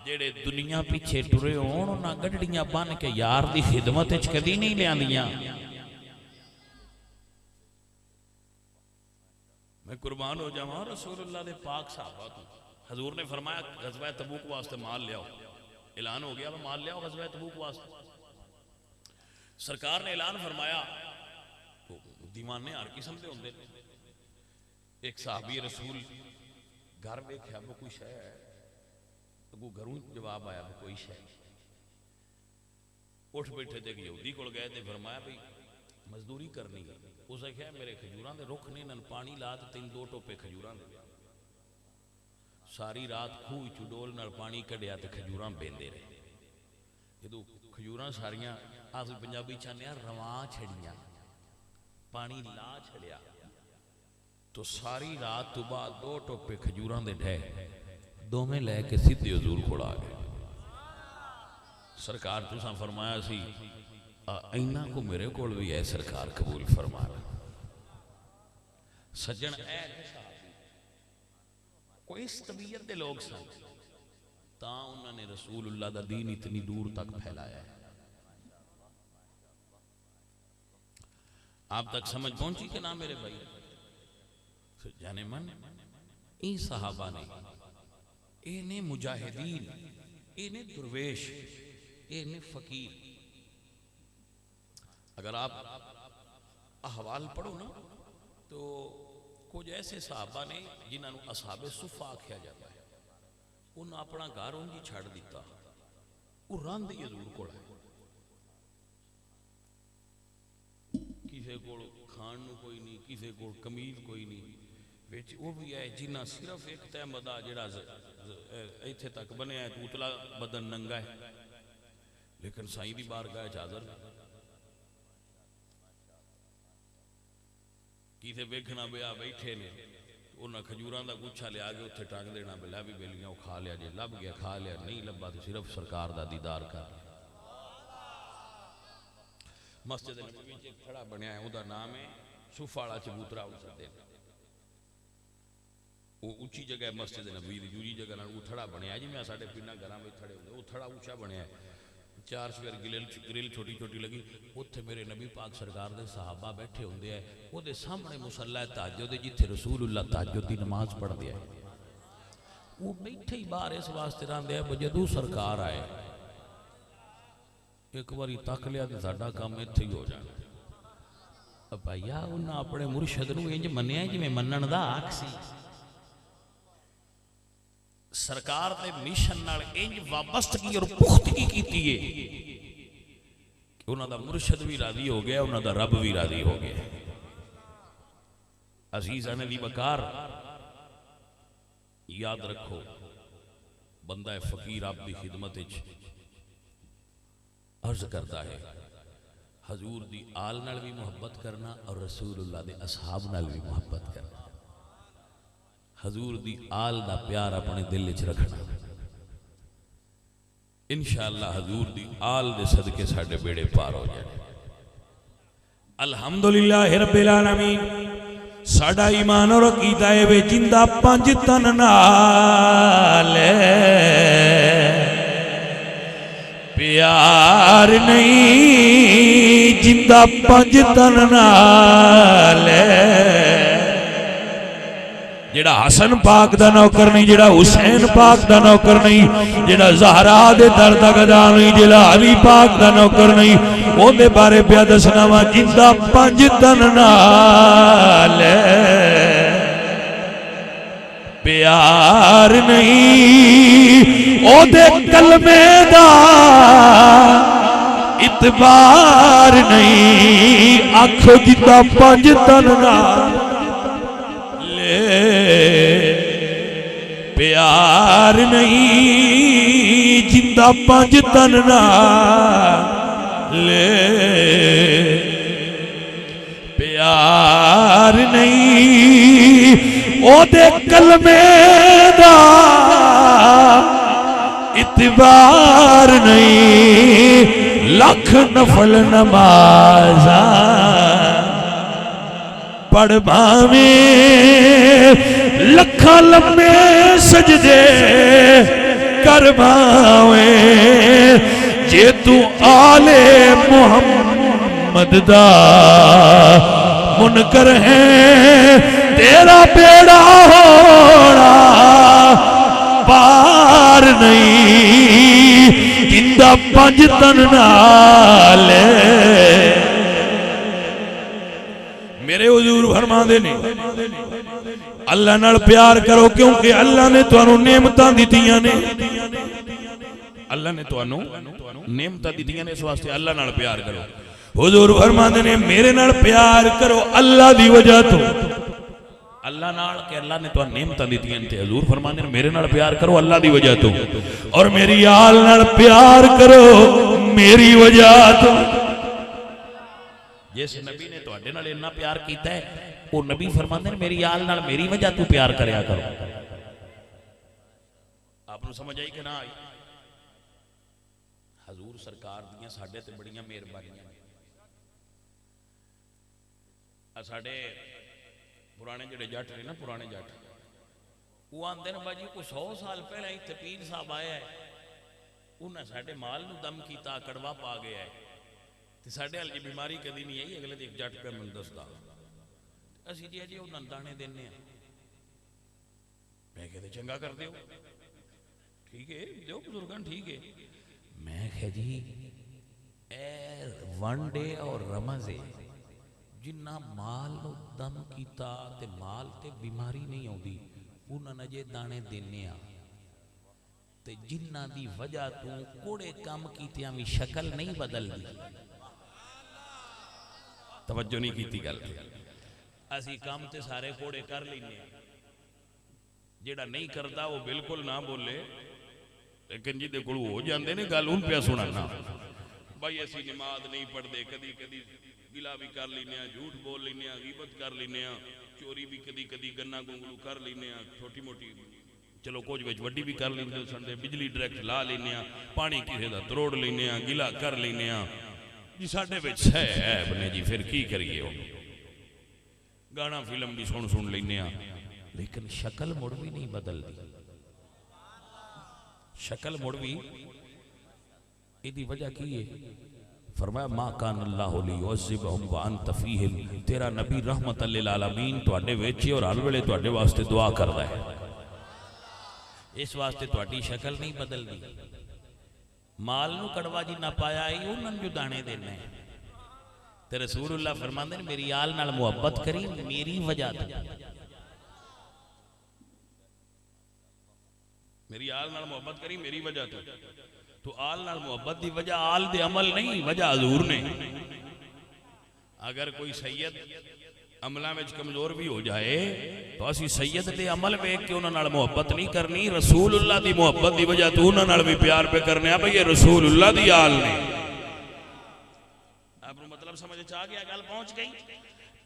جڑے دنیا پیچھے ٹرے ہون انہاں گڈڑیاں بن کے یار دی خدمت وچ کدی نہیں لیاندیاں میں قربان ہو جاواں رسول اللہ دے پاک صحابہ تو حضور نے فرمایا غزوہ تبوک واسطے مال لیاؤ اعلان ہو گیا وہ مال لیاؤ غزوہ تبوک واسطے سرکار نے اعلان فرمایا دیوانے ہر قسم دے ہوندے ایک صحابی رسول گھر ویکھیا وہ کوئی شے ہے تو گھروں جواب آیا وہ کوئی شے اٹھ بیٹھے تے یہودی کول گئے تے فرمایا بھئی مزدوری کرنی ہے اسے کہا میرے کھجوراں دے رکھ نے نن پانی لا تے تین دو ٹوپے کھجوراں دے ساری رات خوہ چڈول نال پانی کڈیا تے کھجوراں بیندے رہے جدو کھجوراں ساریاں آس پنجابی چاہنے رواں چھڑیاں پانی لا چھڑیا تو ساری رات تو بعد دو ٹوپے کھجوراں دے ڈھے دو میں لے کے سیدھے حضور کھڑا گئے سرکار تو ساں فرمایا سی اینا کو میرے کول بھی ہے سرکار قبول فرمایا سجن اے کوئی اس طبیعت دے لوگ سن تاں انہوں نے رسول اللہ دا دین اتنی دور تک پھیلایا ہے آپ تک سمجھ پہنچی کہ نہ میرے بھائی جانے من این صحابہ نے اینے مجاہدین اینے درویش اینے فقیر اگر آپ احوال پڑھو نا تو کچھ ایسے صحابہ نے جنہاں نو اصحاب صفہ آکھیا جاتا ہے انہاں اپنا گھر انجی چھڑ دیتا وہ راند یہ ضرور کوڑا ہے کسے کو کھان نو کوئی نہیں کسے کو کمیز کوئی نہیں ویچ وہ بھی ہے جنہاں صرف ایک تحمدہ جڑا ایتھے تک بنے ہے تو اتلا بدن ننگا ہے لیکن سائیں دی بارگاہ حاضر کسے بیکھنا بیا بیٹھے نے انہاں کھجوراں دا گچھا لے آگے اتھے ٹانگ دینا بلا بھی بیلیاں وہ کھا لیا جے لب گیا کھا لیا نہیں لبا تو صرف سرکار دا دیدار کر لیا مسجد نبوی ایک کھڑا بنیا ہے ادھا نام ہے صفاڑا چبوترا اسا دین وہ اونچی جگہ ہے مسجد نبوی دی جوری جگہ نہ وہ تھڑا بنیا ہے جی میں ساڑھے پینا گھراں میں تھڑے ہوئے وہ تھڑا اونچا بنیا ہے 4 سویر گریل چھوٹی چھوٹی لگی اتھے میرے نبی پاک سرکار دے صحابہ بیٹھے ہوندے ہیں وہ دے سامنے مصلی تہجد جتھے رسول اللہ تہجد دی نماز پڑھ دیا ہے وہ بیٹھے ہی باہر اس واسطے راندے ہیں جدوں سرکار آئے ایک باری تک لیا کہ ساڈا کام ایتھے ہی ہو جانا اب بھائیا انہاں اپنے مرشد نو انج منیا جی میں منن دا آکھ سی سرکار دے میشن نال انج وابستگی اور پختگی کیتی ہے کہ انہاں دا مرشد بھی راضی ہو گیا انہاں دا رب بھی راضی ہو گیا عزیزان دی بکار یاد رکھو بندہ فقیر آپ دی خدمت عرض کرتا ہے حضور دی آل نال بھی محبت کرنا اور رسول اللہ دے اصحاب نال بھی محبت کرنا حضور دی آل دا پیار اپنے دل وچ رکھنا انشاءاللہ حضور دی آل دے صدقے ساڑھے بیڑے پار ہو جائے. الحمدللہ رب العالمین. ساڑھا ایمان اور عقیدہ ہے وے جندہ پانچ تن نال پیار نہیں، جندہ پانچ تن نال جڑا حسن پاک دا نوکر نہیں، جڑا حسین پاک دا نوکر نہیں، جڑا زہرا دے در دا گدا نہیں، جڑا علی پاک دا نوکر نہیں، وہ دے بارے پیا دسنا وا جندہ پنج تن نال پیار نہیں، او دے کلمے دا اعتبار نہیں. آکھو جندہ پنج تن نال پیار نہیں، جندہ پانچ تن نال پیار نہیں، او دے کلمے دا اعتبار نہیں. لکھ نفل نمازاں پڑھ بھاویں، لکھاں لمے سجدے کر بھاویں، جے تو آل محمد دا منکر ہے تیرا بیڑا ہونا پار نہیں. جندہ پنج تن نال میرے حضور فرما دے نے اللہ نال پیار کرو، کیونکہ اللہ نے تانوں نعمتاں دتیاں نے، اللہ نے تانوں نعمتاں دتیاں نے، اس واسطے اللہ نال پیار کرو. حضور فرما دے نے میرے نال پیار کرو اللہ دی وجہ تو، اللہ نال کہ اللہ نے تانوں نعمتاں دتیاں نے. حضور فرما دے میرے نال پیار کرو اللہ دی وجہ تو، اور میری آل نال پیار کرو میری وجہ تو. جس نبی نے تواڈے نال اتنا پیار کیتا ہے، وہ نبی فرماندے نے میری آل نال میری وجہ تو پیار کریا کرو. آپ نے سمجھ آئی کہ نہ آئی؟ حضور سرکار دیاں ساڈے تے بڑیاں مہربانیاں. ساڈے پرانے جڑے جٹ نے نا، پرانے جٹ وہ آندے نے باجی کوئی 100 سال پہلے اتنے پیر صاحب آیا ہے، انہیں ساڈے مال نو دم کیتا، کڑوا پا گیا ہے، ساڑھے حال جی بیماری کدی نہیں آئی. اگلے ایک جٹ پہ من دستا اسی جی جی انہوں دانے دینے ہیں. میں کہتے چنگا کر دیو، ٹھیک ہے دیو بزرگان ٹھیک ہے. میں کہا جی اے ون ڈے اور رمضے جنہ مال نو دم کیتا تے مال تے بیماری نہیں ہوندی، انہوں نے جے دانے دینے ہیں، تے جنہ دی وجہ تو کوڑے کام کیتے ہمیں شکل نہیں بدل دی. توجہ نہیں کیتی گل. اسی کام تے سارے کوڑے کر لینے، جیڑا نہیں کردا وہ بالکل نہ بولے، لیکن جی دے کول ہو جاندے نے گل ان پہ سنانا. بھائی اسی نماز نہیں پڑھ دے، کدی کدی گلا بھی کر لینے، جھوٹ بول لینے، غیبت کر لینے، چوری بھی کدی کدی گنا گونگلو کر لینے، چھوٹی موٹی چلو کچھ وچ وڈی بھی کر لینے، سنڈے بجلی ڈائریکٹ لا لینے، پانی کسے دا تروڑ لینے، گلا کر لینے. جی ساڈے وچ ہے بنے جی پھر کی کریے ہو. گانا فلم بھی سن لینے، لیکن شکل مڑ بھی نہیں بدل دی. شکل مڑ بھی ایدی وجہ کی ہے؟ فرمایا ما کان اللہ لیعذبہم وانت فیہم. تیرا نبی رحمت للعالمین تواڈے وچ اور ہر ویلے تواڈے واسطے دعا کردا ہے، اس واسطے تواڈی شکل نہیں بدل دی. مال نو کڑوا جی نہ پایا ہی انہوں جو دانے دینا ہے. تے رسول اللہ فرماندے نے میری آل نال محبت کری میری وجہ تو، میری آل نال محبت کری میری وجہ تو آل نال محبت دی وجہ آل دے عمل نہیں، وجہ حضور نے. اگر کوئی سید عملہ میں کمزور بھی ہو جائے تو اسی سید دے عمل میں کہ انہوں نال محبت نہیں کرنی، رسول اللہ دی محبت دی وجہ تو انہوں نال بھی پیار پہ کرنے. بھئی یہ رسول اللہ دی آل نے. آپ نے مطلب سمجھے چاہ گیا، گل پہنچ گئی.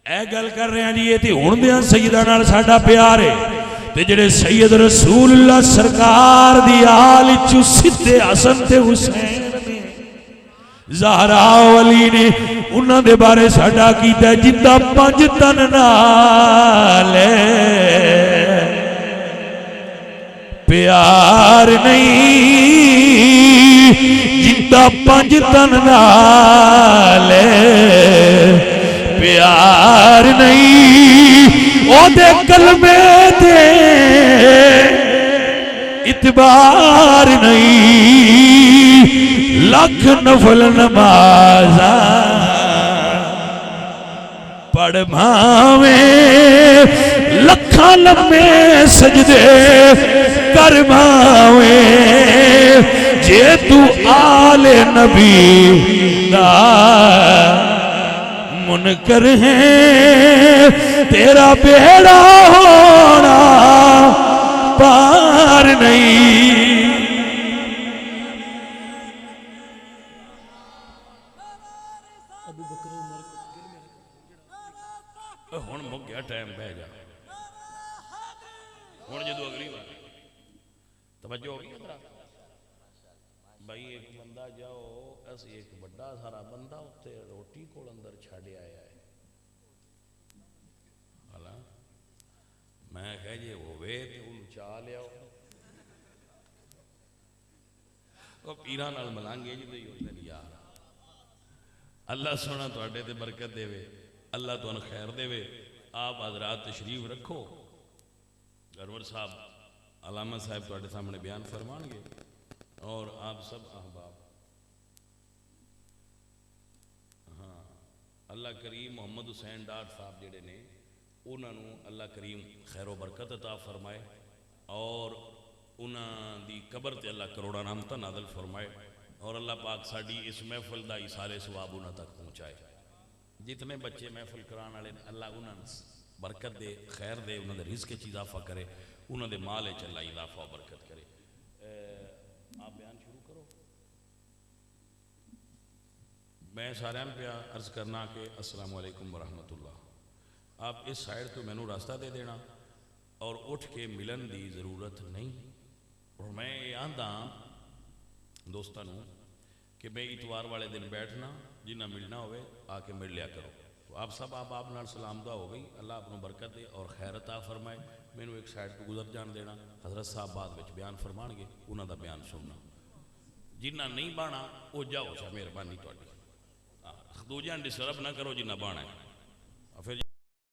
اے گل کر رہے ہیں جی یہ تے ہن دیاں سیدہ نال ساڈا پیار ہے تے جڑے سید رسول اللہ سرکار دی آل چوں سدھے حسن تے حسین نے زہرا علی نے انہاں دے بارے ساڈا کیتا ہے جندا 5 تن نال پیار نہیں جندا 5 تن نال پیار نہیں او دے کلمے دے اعتبار نہیں لکھ نفل نمازاں پڑھ بھاویں لکھاں لمے سجدے کر بھاویں جے تو آل نبی دا منکر ہیں تیرا بیڑا ہونا پار نہیں ہن مک گیا ٹائم بہ جا ہن جدو اگلی بار توجہ ہو گئی بھائی ایک بندہ جاؤ اسی ایک بڑا سارا بندہ اتنے روٹی کول اندر چھڈ آیا ہے میں کہہ جی ہوئے تو ان چاہ لیاؤ وہ پیران نال ملانگے جی دے ہوتے ہیں یار اللہ سونا تو اڈے دے برکت دے وے اللہ تو ان خیر دے وے آپ حضرات تشریف رکھو گرور صاحب علامہ صاحب تو اڈے سامنے بیان فرمان گے اور آپ سب احباب ہاں اللہ کریم محمد حسین ڈاٹ صاحب جڑے نے انہوں نے اللہ کریم خیر و برکت عطا فرمائے اور انہوں دی قبر تے اللہ کروڑا رحمتہ نازل فرمائے اور اللہ پاک ساڑی اس محفل دا ایسارے ثواب انہوں تک پہنچائے جتنے بچے محفل کران والے اللہ انہوں برکت دے خیر دے انہوں دے رزق چیز اضافہ کرے انہوں دے مال چ اللہ اضافہ و برکت کرے آپ بیان شروع کرو میں سارے پہ عرض کرنا کہ السلام علیکم ورحمۃ اللہ آپ اس سائڈ تو مینوں راستہ دے دینا اور اٹھ کے ملن دی ضرورت نہیں اور میں یہ آندھا دوستانوں کہ میں اتوار والے دن بیٹھنا جنہ ملنا ہوئے آ کے مل لیا کرو تو آپ سب آپ نال سلام دعا ہو گئی اللہ آپ کو برکت دے اور خیر عطا فرمائے مینوں ایک سائڈ تو گزر جان دینا حضرت صاحب بعد وچ بیان فرمان گے انہاں دا بیان سننا جنہ نہیں بانا وہ جاؤ چاہ مہربانی تہاڈی دوجیاں ڈسٹرب نہ کرو جنہ بانا ہے پھر